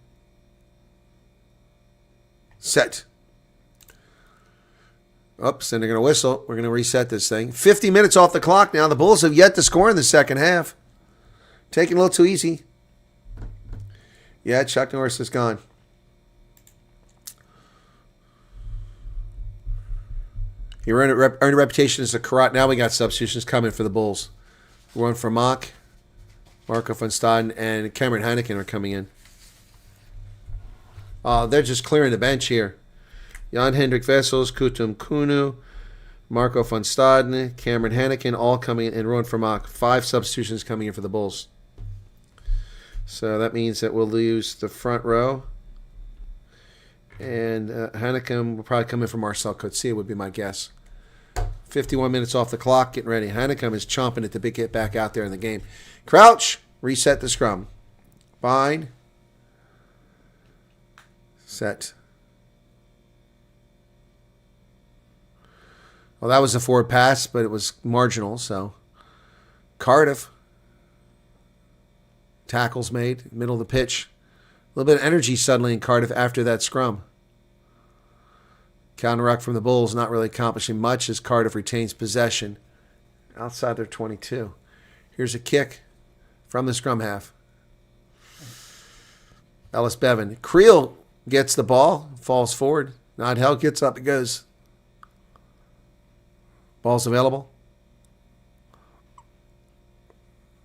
Set. Oops, and they're going to whistle. We're going to reset this thing. 50 minutes off the clock now. The Bulls have yet to score in the second half. Taking a little too easy. Yeah, Chuck Norris is gone. He earned a reputation as a karate. Now we got substitutions coming for the Bulls. One for Mock, Marco van Staden, and Cameron Heineken are coming in. They're just clearing the bench here. Jan-Hendrik Wessels, Kutum Kunu, Marco van Staden, Cameron Heineken, all coming in, and Rowan for Mock. 5 substitutions coming in for the Bulls. So that means that we'll lose the front row. And Heineken will probably come in for Marcel Coetzee, would be my guess. 51 minutes off the clock, getting ready. Heineken is chomping at the big get back out there in the game. Crouch, reset the scrum. Bind. Set. Well, that was a forward pass, but it was marginal, so. Cardiff. Tackles made, middle of the pitch. A little bit of energy suddenly in Cardiff after that scrum. Counter-ruck from the Bulls, not really accomplishing much as Cardiff retains possession outside their 22. Here's a kick from the scrum half. Ellis Bevan. Creel gets the ball, falls forward. Nodhell gets up, it goes. Ball's available.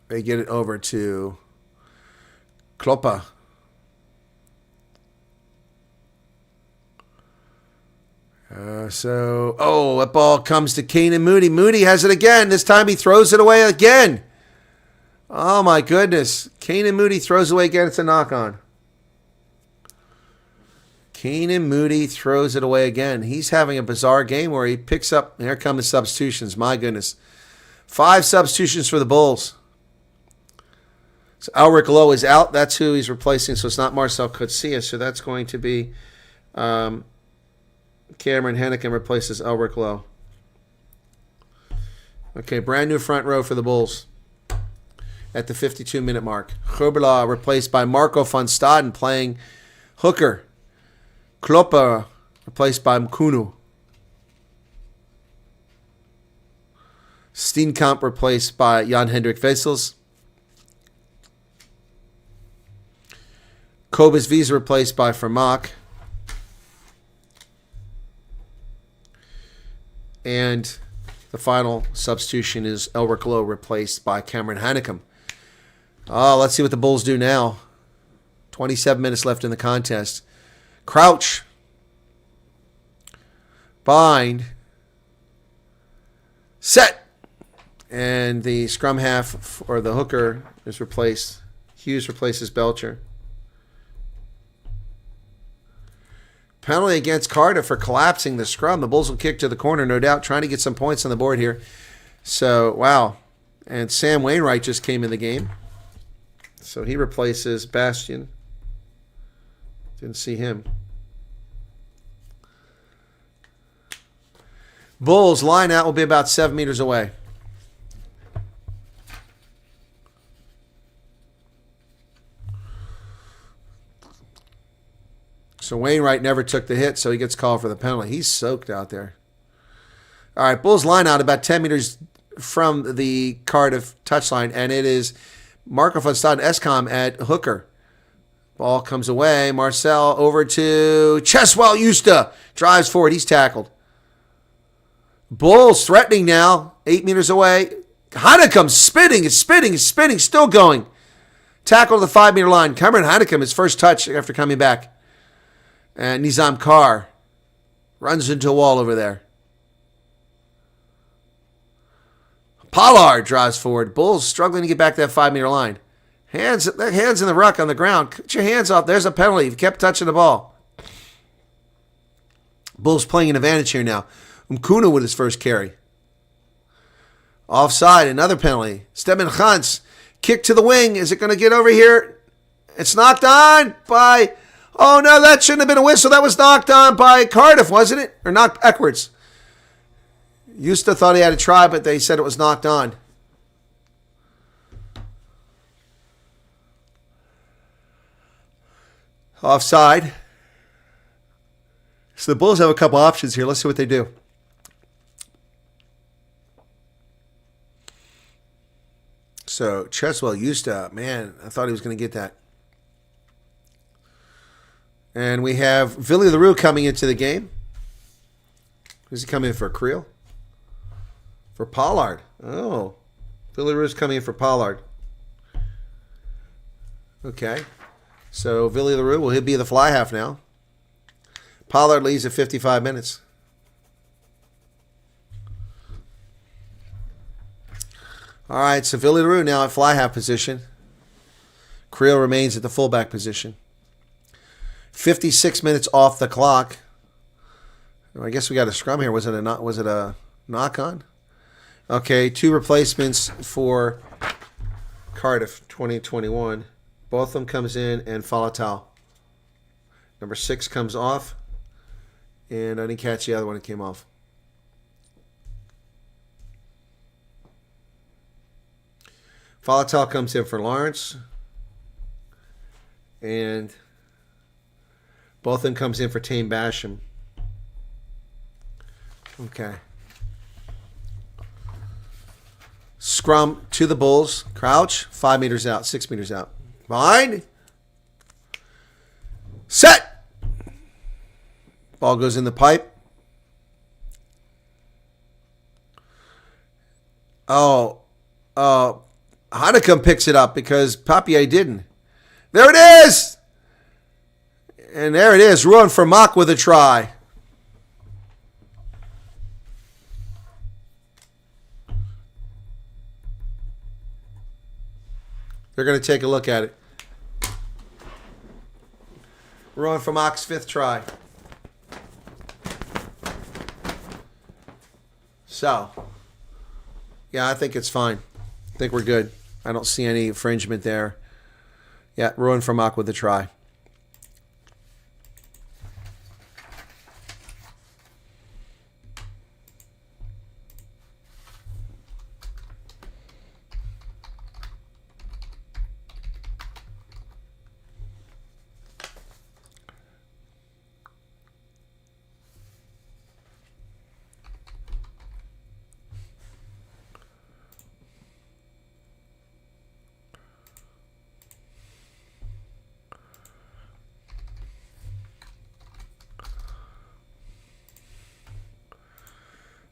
They get it over to Kloppa. That ball comes to Keenan Moody. Moody has it again. This time he throws it away again. Oh, my goodness. Keenan Moody throws it away again. It's a knock-on. Keenan Moody throws it away again. He's having a bizarre game where he picks up. Here come the substitutions. My goodness. 5 substitutions for the Bulls. So Elric Lowe is out. That's who he's replacing. So it's not Marcel Coetzee. So that's going to be Cameron Heineken replaces Elric Lowe. Okay, brand new front row for the Bulls at the 52-minute mark. Gerbela replaced by Marco van Staden playing hooker. Kloppa replaced by Mkunu. Steenkamp replaced by Jan-Hendrik Wessels. Kobus Wiese replaced by Vermaak. And the final substitution is Elric Lowe replaced by Cameron Heineken. Let's see what the Bulls do now. 27 minutes left in the contest. Crouch. Bind. Set. And the scrum half, or the hooker, is replaced. Hughes replaces Belcher. Penalty against Cardiff for collapsing the scrum. The Bulls will kick to the corner, no doubt, trying to get some points on the board here. So, wow. And Sam Wainwright just came in the game. So he replaces Bastian. Didn't see him. Bulls line out will be about 7 meters away. So Wainwright never took the hit, so he gets called for the penalty. He's soaked out there. All right, Bulls line out about 10 meters from the Cardiff touchline, and it is Marco van Staden Escom at hooker. Ball comes away. Marcel over to Cheswell Justa. Drives forward. He's tackled. Bulls threatening now. 8 meters away. Heineken spinning. It's spinning. It's spinning. Still going. Tackle to the 5-meter line. Cameron Heineken, his first touch after coming back. And Nizam Carr runs into a wall over there. Pollard drives forward. Bulls struggling to get back that 5-meter line. Hands in the ruck on the ground. Put your hands off. There's a penalty. You kept touching the ball. Bulls playing an advantage here now. Umkuna with his first carry. Offside, another penalty. Stedman Gantz, kick to the wing. Is it going to get over here? It's knocked on by... Oh, no, that shouldn't have been a whistle. That was knocked on by Cardiff, wasn't it? Or knocked backwards. Justa thought he had a try, but they said it was knocked on. Offside. So the Bulls have a couple options here. Let's see what they do. So Cheswell Justa, man, I thought he was going to get that. And we have Villy LaRue coming into the game. Who's he coming in for? Creel? For Pollard. Oh. Villy LaRue's coming in for Pollard. Okay. So Villy LaRue, will he be the fly half now? Pollard leaves at 55 minutes. All right, so Villy LaRue now at fly half position. Creel remains at the fullback position. 56 minutes off the clock. I guess we got a scrum here. Was it a knock on? Okay, 2 replacements for Cardiff 2021. Both of them comes in and Falatau. Number 6 comes off. And I didn't catch the other one that came off. Falatau comes in for Lawrence. And both of them comes in for Tame Basham. Okay. Scrum to the Bulls. Crouch. 5 meters out. 6 meters out. Behind. Set. Ball goes in the pipe. Hanekom picks it up because Papier didn't. There it is! And there it is. Ruan Vermaak with a try. They're going to take a look at it. Ruan Vermaak's 5th try. So, yeah, I think it's fine. I think we're good. I don't see any infringement there. Yeah, Ruan Vermaak with the try.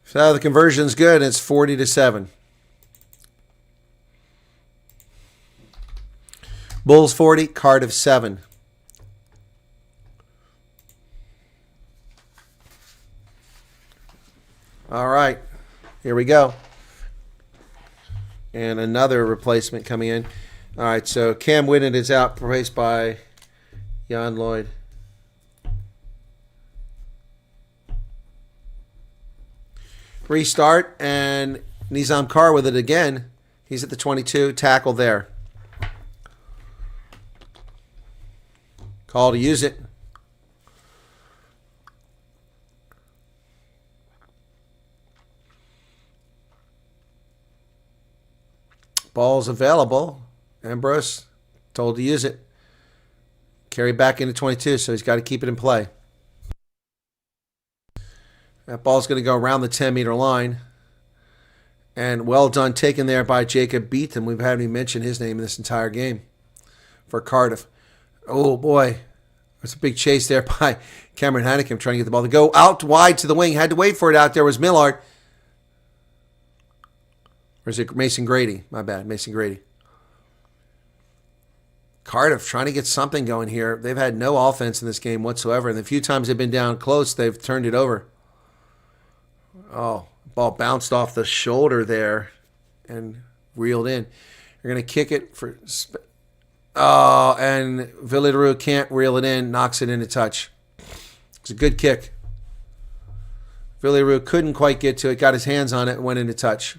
So the conversion's good. It's 40-7. Bulls 40, Cardiff 7. All right, here we go. And another replacement coming in. All right, so Cam Whitten is out, replaced by Jan Lloyd. Restart, and Nizam Carr with it again. He's at the 22. Tackle there. Call to use it. Ball's available. Ambrose told to use it. Carry back into 22, so he's got to keep it in play. That ball's going to go around the 10-meter line. And well done, taken there by Jacob Beetham. We've had him mention his name in this entire game for Cardiff. Oh, boy. It's a big chase there by Cameron Heineken trying to get the ball to go out wide to the wing. Had to wait for it out there. Was Millard. Or is it Mason Grady? My bad, Mason Grady. Cardiff trying to get something going here. They've had no offense in this game whatsoever. And the few times they've been down close, they've turned it over. Oh, ball bounced off the shoulder there and reeled in. They're going to kick it for... Oh, and Villarreal can't reel it in, knocks it into touch. It's a good kick. Villarreal couldn't quite get to it, got his hands on it, and went into touch.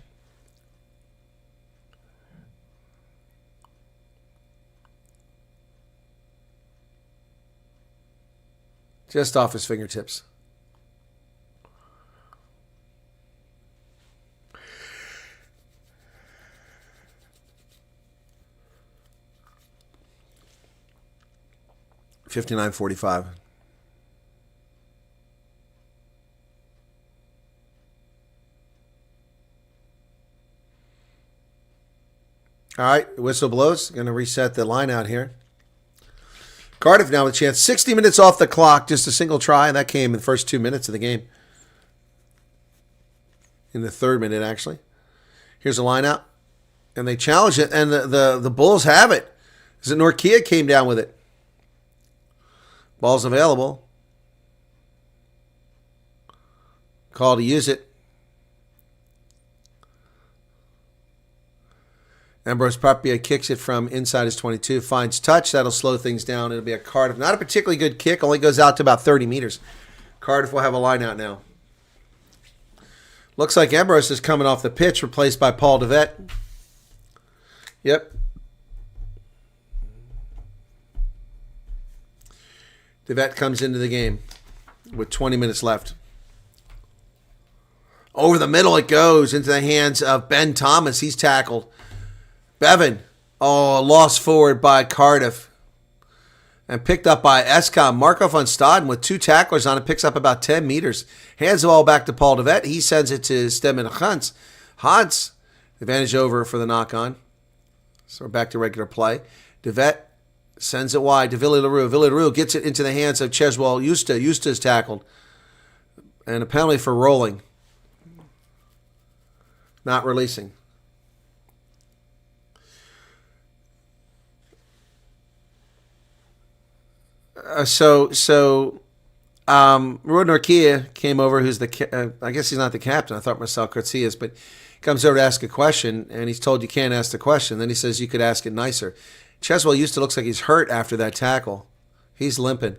Just off his fingertips. $59.45. All right, whistle blows. Going to reset the line out here. Cardiff now with a chance. 60 minutes off the clock, just a single try, and that came in the first 2 minutes of the game. In the third minute, actually. Here's a line out, and they challenge it, and the Bulls have it. Is it Norkia came down with it? Ball's available. Call to use it. Ambrose Papier kicks it from inside his 22, finds touch. That'll slow things down. It'll be a Cardiff. Not a particularly good kick. Only goes out to about 30 meters. Cardiff will have a line out now. Looks like Ambrose is coming off the pitch, replaced by Paul DeVette. Yep. DeVette comes into the game with 20 minutes left. Over the middle it goes into the hands of Ben Thomas. He's tackled. Bevan, lost forward by Cardiff. And picked up by Escom. Marco van Staden with 2 tacklers on it, picks up about 10 meters. Hands the ball back to Paul DeVette. He sends it to Stemmen Hans. Hans, advantage over for the knock-on. So we're back to regular play. DeVette sends it wide to Villarreal. Villarreal gets it into the hands of Cheswell Justa. Justa's tackled. And a penalty for rolling. Not releasing. Ruud Norkia came over, who's I guess he's not the captain. I thought Marcel Coetzee is, but comes over to ask a question, and he's told you can't ask the question. Then he says you could ask it nicer. Cheswell Justa looks like he's hurt after that tackle. He's limping.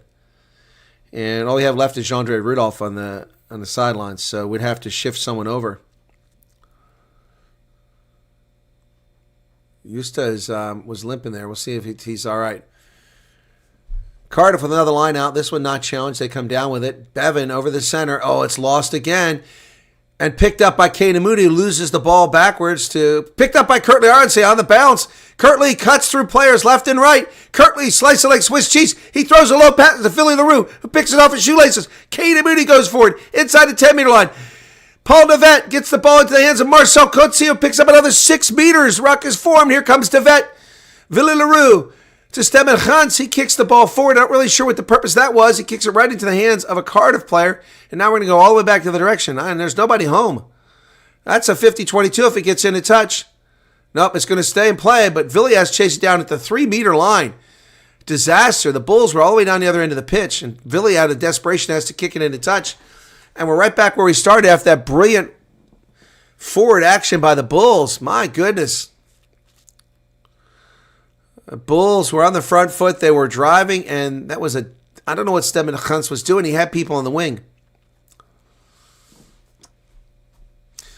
And all we have left is Jean-Andre Rudolph on the sidelines, so we'd have to shift someone over. Justa was limping there. We'll see if he's all right. Cardiff with another line out. This one not challenged. They come down with it. Bevan over the center. Oh, it's lost again. And picked up by Kane Moody, who loses the ball backwards to... Picked up by Kirtley Arnsey on the bounce. Kirtley cuts through players left and right. Kirtley slices it like Swiss cheese. He throws a low pass to Philly LaRue, who picks it off his shoelaces. Kane Moody goes forward inside the 10-meter line. Paul DeVette gets the ball into the hands of Marcel Coetzee, who picks up another 6 meters. Ruck is formed. Here comes DeVette. Philly LaRue to Stemmen Hans. He kicks the ball forward. Not really sure what the purpose of that was. He kicks it right into the hands of a Cardiff player. And now we're going to go all the way back to the direction. And there's nobody home. That's a 50-22 if it gets into touch. Nope, it's going to stay in play. But Villiers chased it down at the 3-meter line. Disaster. The Bulls were all the way down the other end of the pitch. And Villiers, out of desperation, has to kick it into touch. And we're right back where we started after that brilliant forward action by the Bulls. My goodness. The Bulls were on the front foot. They were driving, and that was I don't know what Stemmen Hans was doing. He had people on the wing.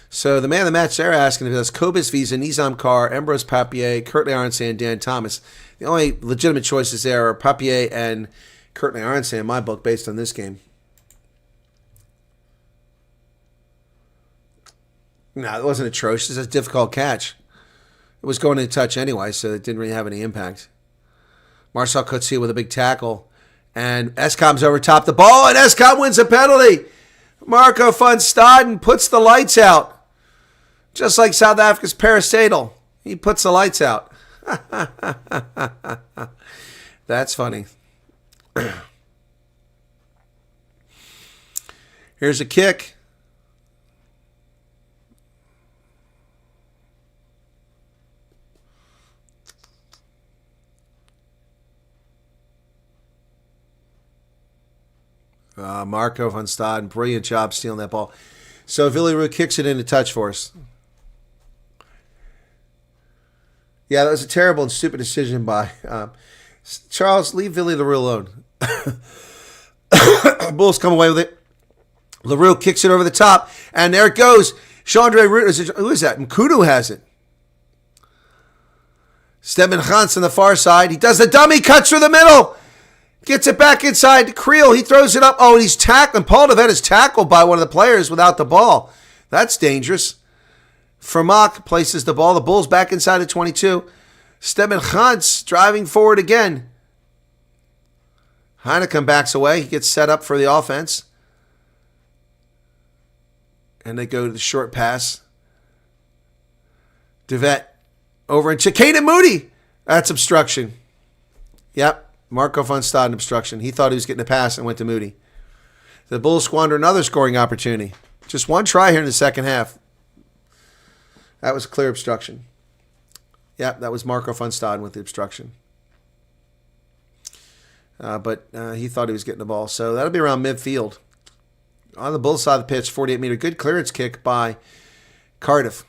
So the man of the match they're asking if that's Cobus Visa, Nizam Carr, Ambrose Papier, Kirtley Arnsey, and Dan Thomas. The only legitimate choices there are Papier and Kirtley Arnsey in my book based on this game. No, it wasn't atrocious. It's a difficult catch. It was going into touch anyway, so it didn't really have any impact. Marcel Coetzee with a big tackle. And Escom's over top the ball, and Escom wins a penalty. Marco van Staden puts the lights out. Just like South Africa's Parastatal. He puts the lights out. That's funny. Here's a kick. Marco van Staden, brilliant job stealing that ball. So Villarreal kicks it into touch for us. Yeah, that was a terrible and stupid decision by Charles. Leave Villarreal alone. Bulls come away with it. Leroux kicks it over the top, and there it goes. Chandre Root, who is that? Mkudu has it. Stedman Gans on the far side. He does the dummy, cuts through the middle. Gets it back inside to Creel. He throws it up. Oh, and he's tackling. Paul Devet is tackled by one of the players without the ball. That's dangerous. Vermaak places the ball. The Bulls back inside the 22. Stedman Gans driving forward again. Heineken backs away. He gets set up for the offense. And they go to the short pass. Devet over and Chicane Moody. That's obstruction. Yep. Marco van Staden obstruction. He thought he was getting a pass and went to Moody. The Bulls squander another scoring opportunity. Just one try here in the second half. That was clear obstruction. Yep, that was Marco van Staden with the obstruction. But he thought he was getting the ball. So that'll be around midfield. On the Bulls side of the pitch, 48-meter. Good clearance kick by Cardiff.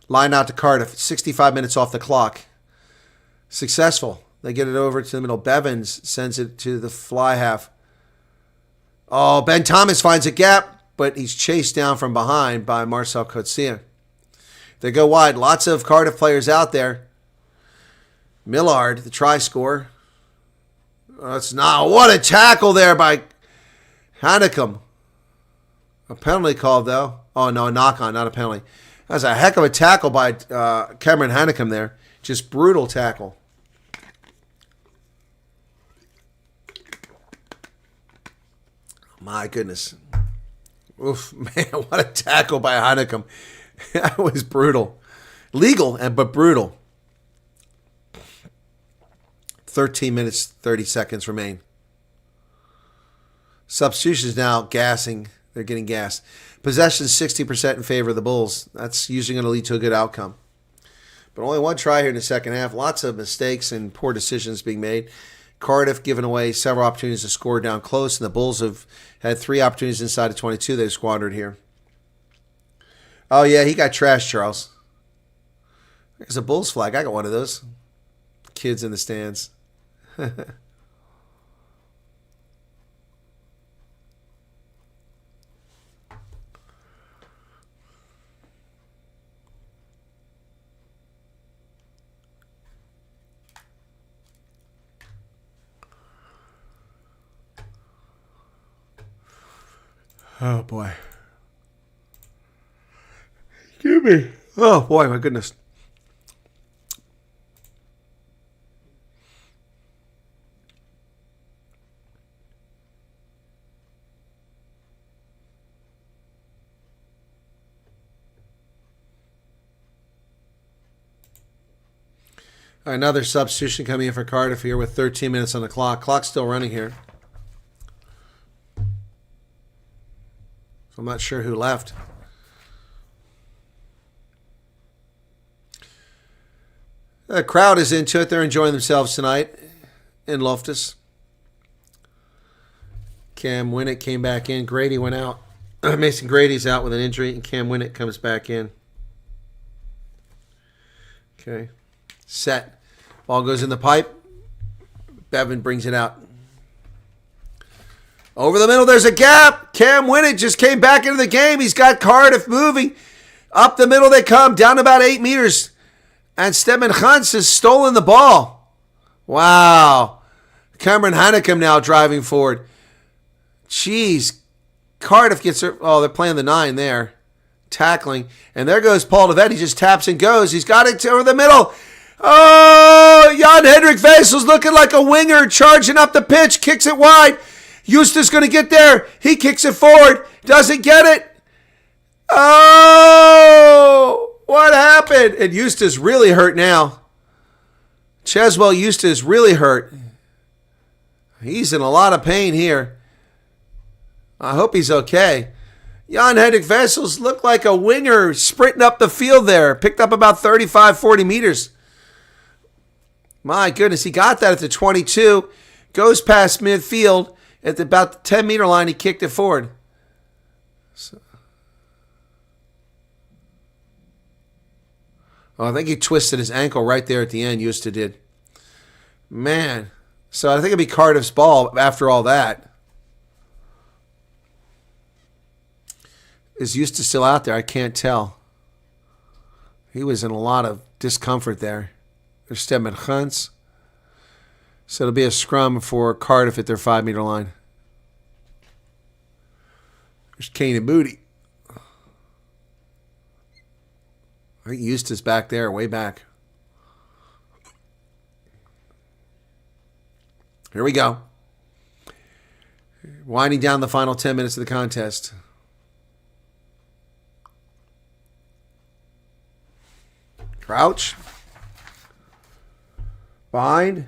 Line out to Cardiff. 65 minutes off the clock. Successful. They get it over to the middle. Bevins sends it to the fly half. Oh, Ben Thomas finds a gap, but he's chased down from behind by Marcel Coetzee. They go wide. Lots of Cardiff players out there. Millard, the try scorer. That's not. What a tackle there by Hannecum. A penalty called, though. Oh, no, a knock-on, not a penalty. That was a heck of a tackle by Cameron Hannecum there. Just brutal tackle. My goodness. Oof, man, what a tackle by Hannecum. That was brutal. Legal, but brutal. 13 minutes, 30 seconds remain. Substitutions now gassing. They're getting gassed. Possession 60% in favor of the Bulls. That's usually going to lead to a good outcome. But only one try here in the second half. Lots of mistakes and poor decisions being made. Cardiff giving away several opportunities to score down close, and the Bulls have had 3 opportunities inside of 22 they've squandered here. Oh, yeah, he got trashed, Charles. There's a Bulls flag. I got one of those. Kids in the stands. Oh, boy. Give me. Oh, boy, my goodness. Another substitution coming in for Cardiff here with 13 minutes on the clock. Clock's still running here. I'm not sure who left. The crowd is into it. They're enjoying themselves tonight in Loftus. Cam Winnett came back in. Grady went out. Mason Grady's out with an injury, and Cam Winnett comes back in. Okay. Set. Ball goes in the pipe. Bevan brings it out. Over the middle, there's a gap. Cam Winnett just came back into the game. He's got Cardiff moving. Up the middle they come, down about 8 meters. And Stedman Gans has stolen the ball. Wow. Cameron Hannecum now driving forward. Jeez. Cardiff gets her. Oh, they're playing the 9 there. Tackling. And there goes Paul Devet. He just taps and goes. He's got it over the middle. Oh, Jan Hendrik Vessel's looking like a winger, charging up the pitch, kicks it wide. Eustace going to get there. He kicks it forward. Doesn't get it. Oh, what happened? And Eustace really hurt now. Cheswell Eustace really hurt. He's in a lot of pain here. I hope he's okay. Jan-Henrik Vessels looked like a winger sprinting up the field there. Picked up about 35, 40 meters. My goodness, he got that at the 22. Goes past midfield. At about the 10-meter line, he kicked it forward. I think he twisted his ankle right there at the end. Eustace did. Man. So I think it'd be Cardiff's ball after all that. Is Eustace still out there? I can't tell. He was in a lot of discomfort there. There's Stedman Huntz. So it'll be a scrum for Cardiff at their 5-meter line. There's Kane and Booty. I think Eustace back there, way back. Here we go. Winding down the final 10 minutes of the contest. Crouch. Bind.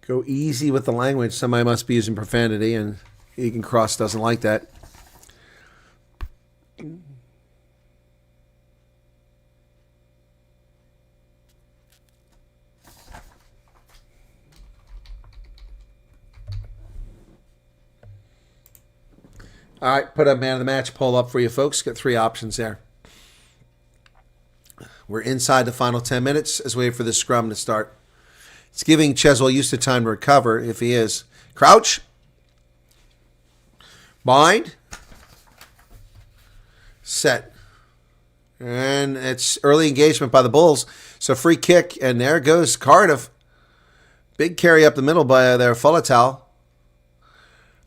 Go easy with the language. Somebody must be using profanity, and Egan Cross doesn't like that. All right, put a man of the match poll up for you folks. Got 3 options there. We're inside the final 10 minutes as we wait for the scrum to start. It's giving Cheswell Eustace time to recover if he is. Crouch. Bind. Set. And it's early engagement by the Bulls. So free kick, and there goes Cardiff. Big carry up the middle by their Folatal.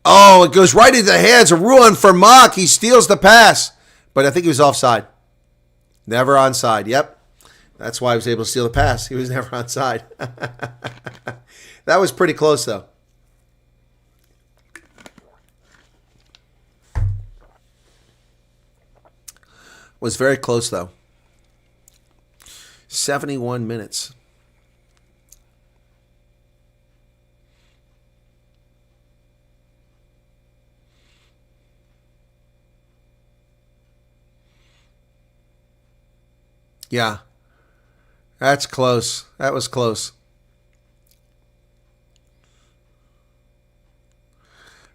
Oh, it goes right into the hands of Ruan for Mock. He steals the pass. But I think he was offside. Never onside. Yep. That's why he was able to steal the pass. He was never onside. That was pretty close, though. Was very close, though. 71 minutes. Yeah. That's close. That was close.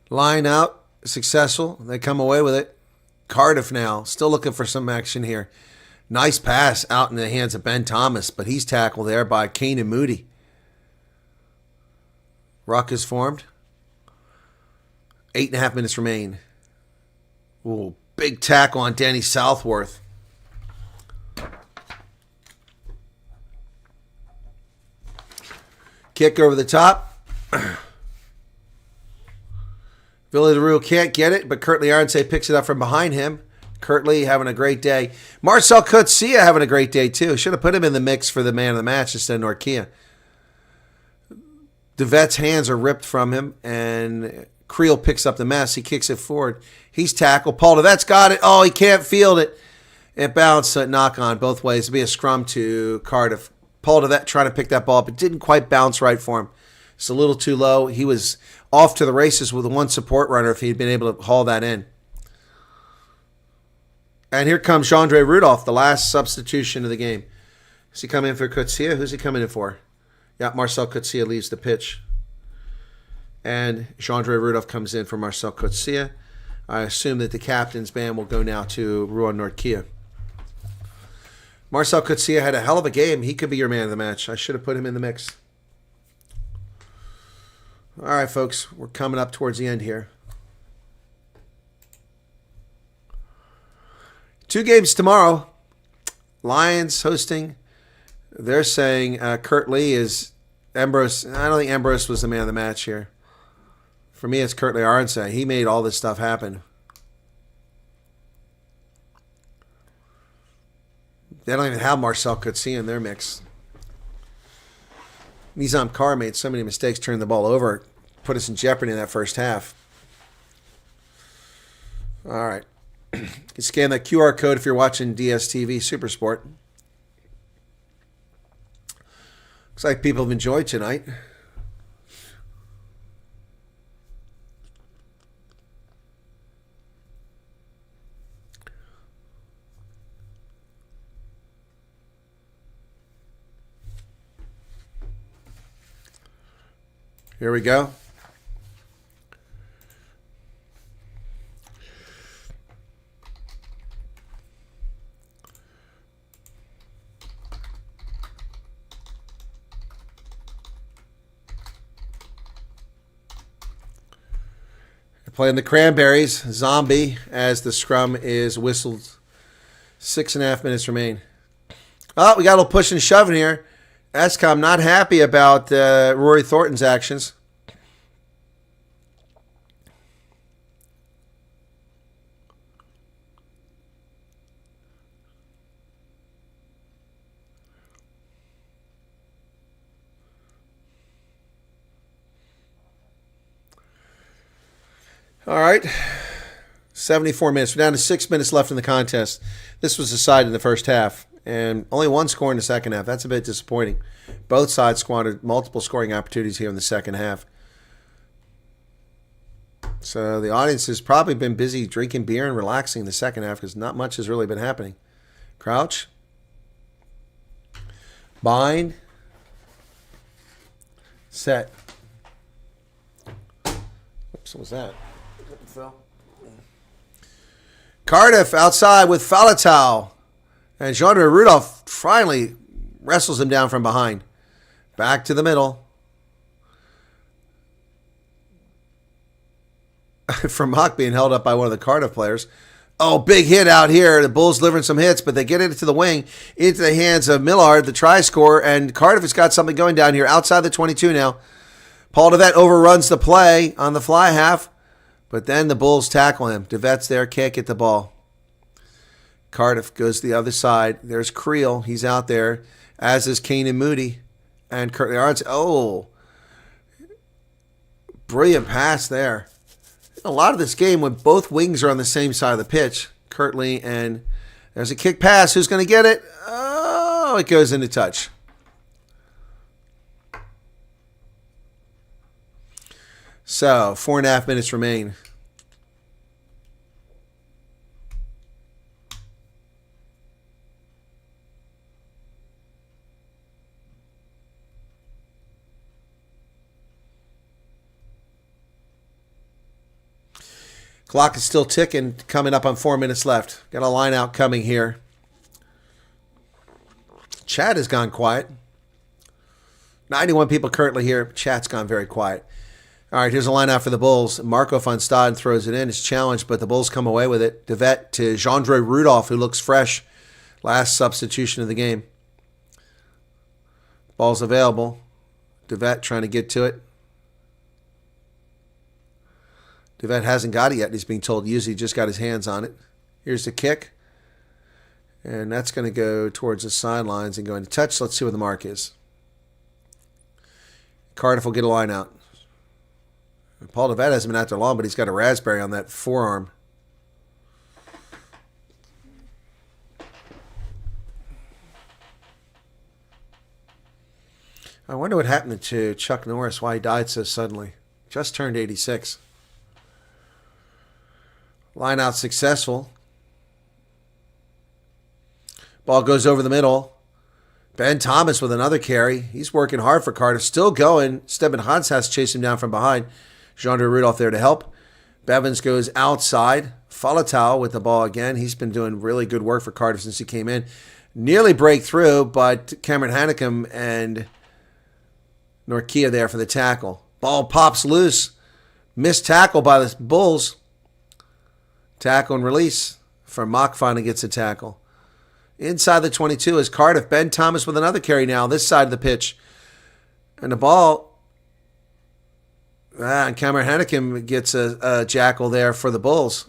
Line out. Successful. They come away with it. Cardiff now. Still looking for some action here. Nice pass out in the hands of Ben Thomas, but he's tackled there by Kane and Moody. Ruck is formed. 8.5 minutes remain. Ooh, big tackle on Danny Southworth. Kick over the top. Villarreal can't get it, but Kurtley Arnsay picks it up from behind him. Kurtley having a great day. Marcel Coetzee having a great day too. Should have put him in the mix for the man of the match instead of Norkia. DeVet's hands are ripped from him, and Creel picks up the mess. He kicks it forward. He's tackled. Paul DeVet's got it. Oh, he can't field it. It bounced, knock on both ways. It'll be a scrum to Cardiff. Paul DeVet trying to pick that ball up. It didn't quite bounce right for him. It's a little too low. He was off to the races with one support runner if he'd been able to haul that in. And here comes Jandre Rudolph, the last substitution of the game. Is he coming in for Coetzee? Who's he coming in for? Yeah, Marcel Coetzee leaves the pitch. And Jandre Rudolph comes in for Marcel Coetzee. I assume that the captain's band will go now to Ruan Nortkia. Marcel Coetzee had a hell of a game. He could be your man of the match. I should have put him in the mix. All right, folks. We're coming up towards the end here. 2 games tomorrow. Lions hosting. They're saying Kurt Lee is Ambrose. I don't think Ambrose was the man of the match here. For me, it's Kurtley Arnsay. He made all this stuff happen. They don't even have Marcel Coetzee in their mix. Nizam Carr made so many mistakes, turned the ball over, put us in jeopardy in that first half. All right. You can scan that QR code if you're watching DSTV Supersport. Looks like people have enjoyed tonight. Here we go. Playing the Cranberries, Zombie, as the scrum is whistled. 6.5 minutes remain. Oh, we got a little push and shoving here. ESCOM not happy about Rory Thornton's actions. All right, 74 minutes. We're down to 6 minutes left in the contest. This was decided in the first half, and only one score in the second half. That's a bit disappointing. Both sides squandered multiple scoring opportunities here in the second half. So the audience has probably been busy drinking beer and relaxing in the second half because not much has really been happening. Crouch. Bind. Set. Oops, what was that? Cardiff outside with Falatau. And Jean-Andre Rudolph finally wrestles him down from behind. Back to the middle. From Mock being held up by one of the Cardiff players. Oh, big hit out here. The Bulls delivering some hits, but they get it to the wing, into the hands of Millard, the try scorer, and Cardiff has got something going down here outside the 22 now. Paul DeVette overruns the play on the fly half. But then the Bulls tackle him. DeVette's there, can't get the ball. Cardiff goes to the other side. There's Creel. He's out there, as is Keenan Moody. And Curtly Arns. Oh, brilliant pass there. A lot of this game when both wings are on the same side of the pitch. Curtly, and there's a kick pass. Who's going to get it? Oh, it goes into touch. So, 4.5 minutes remain. Clock is still ticking, coming up on 4 minutes left. Got a line out coming here. Chat has gone quiet. 91 people currently here. Chat's gone very quiet. All right, here's a line out for the Bulls. Marco van Staden throws it in. It's challenged, but the Bulls come away with it. DeVette to Jean-Andre Rudolph, who looks fresh. Last substitution of the game. Ball's available. DeVette trying to get to it. DeVette hasn't got it yet. He's being told he just got his hands on it. Here's the kick. And that's going to go towards the sidelines and go into touch. Let's see what the mark is. Cardiff will get a line out. Paul DeVette hasn't been out there long, but he's got a raspberry on that forearm. I wonder what happened to Chuck Norris, why he died so suddenly. Just turned 86. Line out successful. Ball goes over the middle. Ben Thomas with another carry. He's working hard for Cardiff. Still going. Steben Hans has to chase him down from behind. Jean-Andre Rudolph there to help. Bevins goes outside. Falatau with the ball again. He's been doing really good work for Cardiff since he came in. Nearly break through, but Cameron Hanekom and Norkia there for the tackle. Ball pops loose. Missed tackle by the Bulls. Tackle and release. For Mock finally gets a tackle. Inside the 22 is Cardiff. Ben Thomas with another carry now, this side of the pitch. And the ball... and Cameron Hanekom gets a jackal there for the Bulls.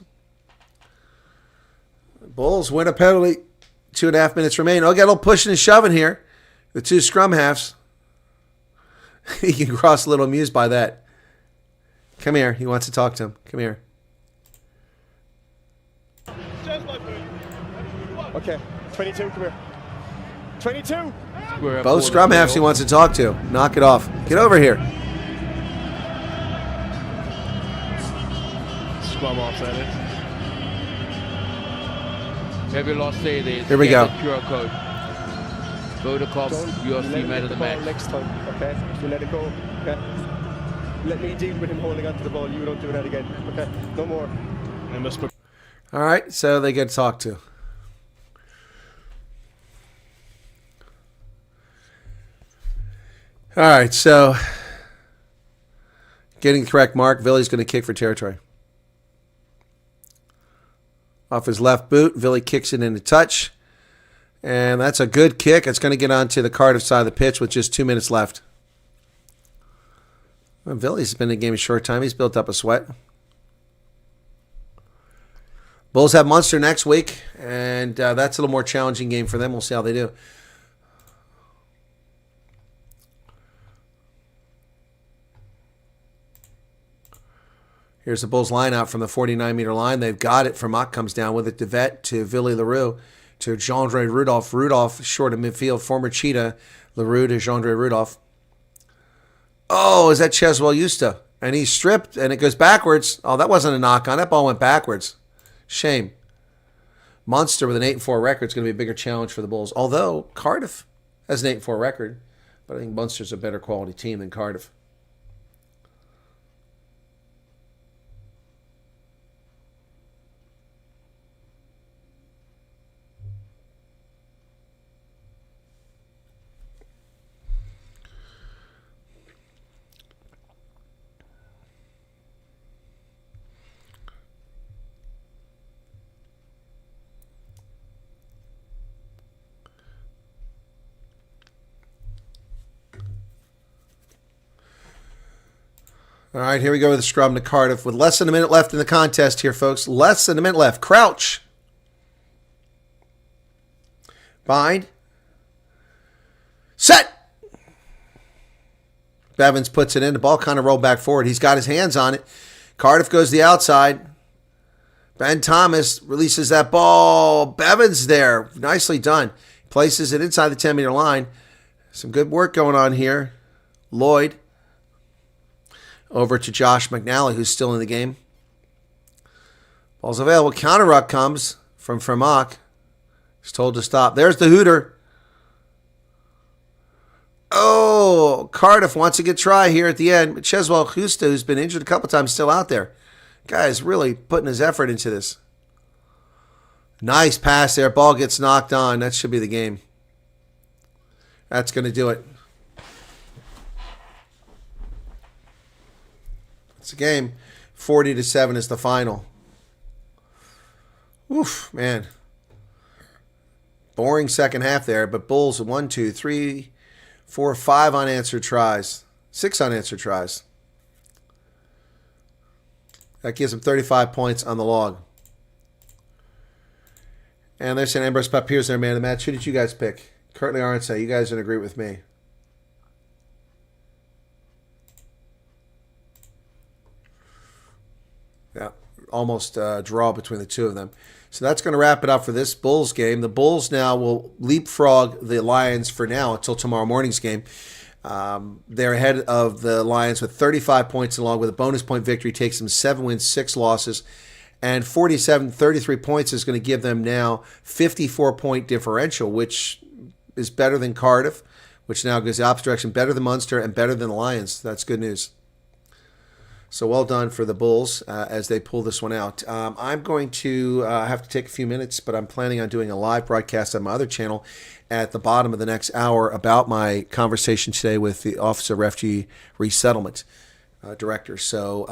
Bulls win a penalty. 2.5 minutes remain. Oh, got a little pushing and shoving here. The two scrum halves. He can cross a little amused by that. Come here. He wants to talk to him. Come here. Okay, 22, come here. 22! Both scrum halves he wants to talk to. Knock it off. Get over here. Scrum off at it. Every lost day they Here we go. QR code. Vodacom, UFC man of the match. Next time, okay? If you let it go, okay? Let me deal with him holding onto the ball. You don't do that again, okay? No more. All right, so they get talked to. All right, so getting the correct mark, Villy's going to kick for territory. Off his left boot, Villy kicks it into touch. And that's a good kick. It's going to get onto the Cardiff side of the pitch with just 2 minutes left. Well, Villy's been in the game a short time. He's built up a sweat. Bulls have Munster next week, and that's a little more challenging game for them. We'll see how they do. Here's the Bulls line out from the 49-meter line. They've got it. Vermaat comes down with it. DeVette to Villy Leroux to Jean-Andre Rudolph. Rudolph short of midfield. Former Cheetah. Leroux to Jean-Andre Rudolph. Oh, is that Cheswell Justa? And he's stripped, and it goes backwards. Oh, that wasn't a knock on. That ball went backwards. Shame. Munster with an 8-4 record is going to be a bigger challenge for the Bulls. Although Cardiff has an 8-4 record, but I think Munster's a better quality team than Cardiff. All right, here we go with the scrum to Cardiff with less than a minute left in the contest here, folks. Less than a minute left. Crouch. Bind. Set. Bevins puts it in. The ball kind of rolled back forward. He's got his hands on it. Cardiff goes to the outside. Ben Thomas releases that ball. Bevins there. Nicely done. Places it inside the 10-meter line. Some good work going on here. Lloyd. Over to Josh McNally, who's still in the game. Ball's available. Counter ruck comes from Vermaat. He's told to stop. There's the hooter. Oh, Cardiff wants a good try here at the end. Cheswell Justa, who's been injured a couple times, still out there. Guy's really putting his effort into this. Nice pass there. Ball gets knocked on. That should be the game. That's going to do it. It's a game. 40-7 is the final. Oof, man. Boring second half there, but Bulls 1, 2, 3, 4, 5 unanswered tries. 6 unanswered tries. That gives them 35 points on the log. And they're saying Ambrose Papier's their man of the match. Who did you guys pick? Currently Arndt, you guys didn't agree with me. Yeah, almost a draw between the two of them. So that's going to wrap it up for this Bulls game. The Bulls now will leapfrog the Lions for now until tomorrow morning's game. They're ahead of the Lions with 35 points, along with a bonus point victory takes them 7 wins, 6 losses. And 33 points is going to give them now 54-point differential, which is better than Cardiff, which now goes the opposite direction, better than Munster, and better than the Lions. That's good news. So well done for the Bulls as they pull this one out. I'm going to have to take a few minutes, but I'm planning on doing a live broadcast on my other channel at the bottom of the next hour about my conversation today with the Office of Refugee Resettlement Director. So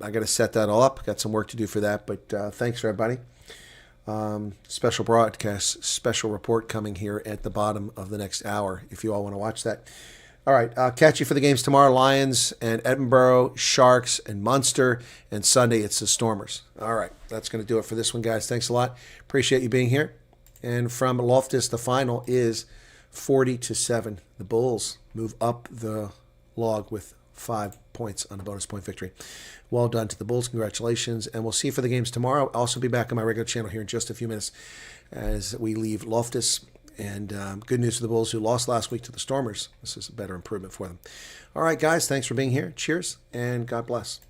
I got to set that all up. Got some work to do for that, but thanks for everybody. Special broadcast, special report coming here at the bottom of the next hour if you all want to watch that. All right, I'll catch you for the games tomorrow. Lions and Edinburgh, Sharks and Munster, and Sunday it's the Stormers. All right, that's going to do it for this one, guys. Thanks a lot. Appreciate you being here. And from Loftus, the final is 40-7. The Bulls move up the log with 5 points on a bonus point victory. Well done to the Bulls. Congratulations. And we'll see you for the games tomorrow. I'll also be back on my regular channel here in just a few minutes as we leave Loftus. And good news for the Bulls who lost last week to the Stormers. This is a better improvement for them. All right, guys, thanks for being here. Cheers, and God bless.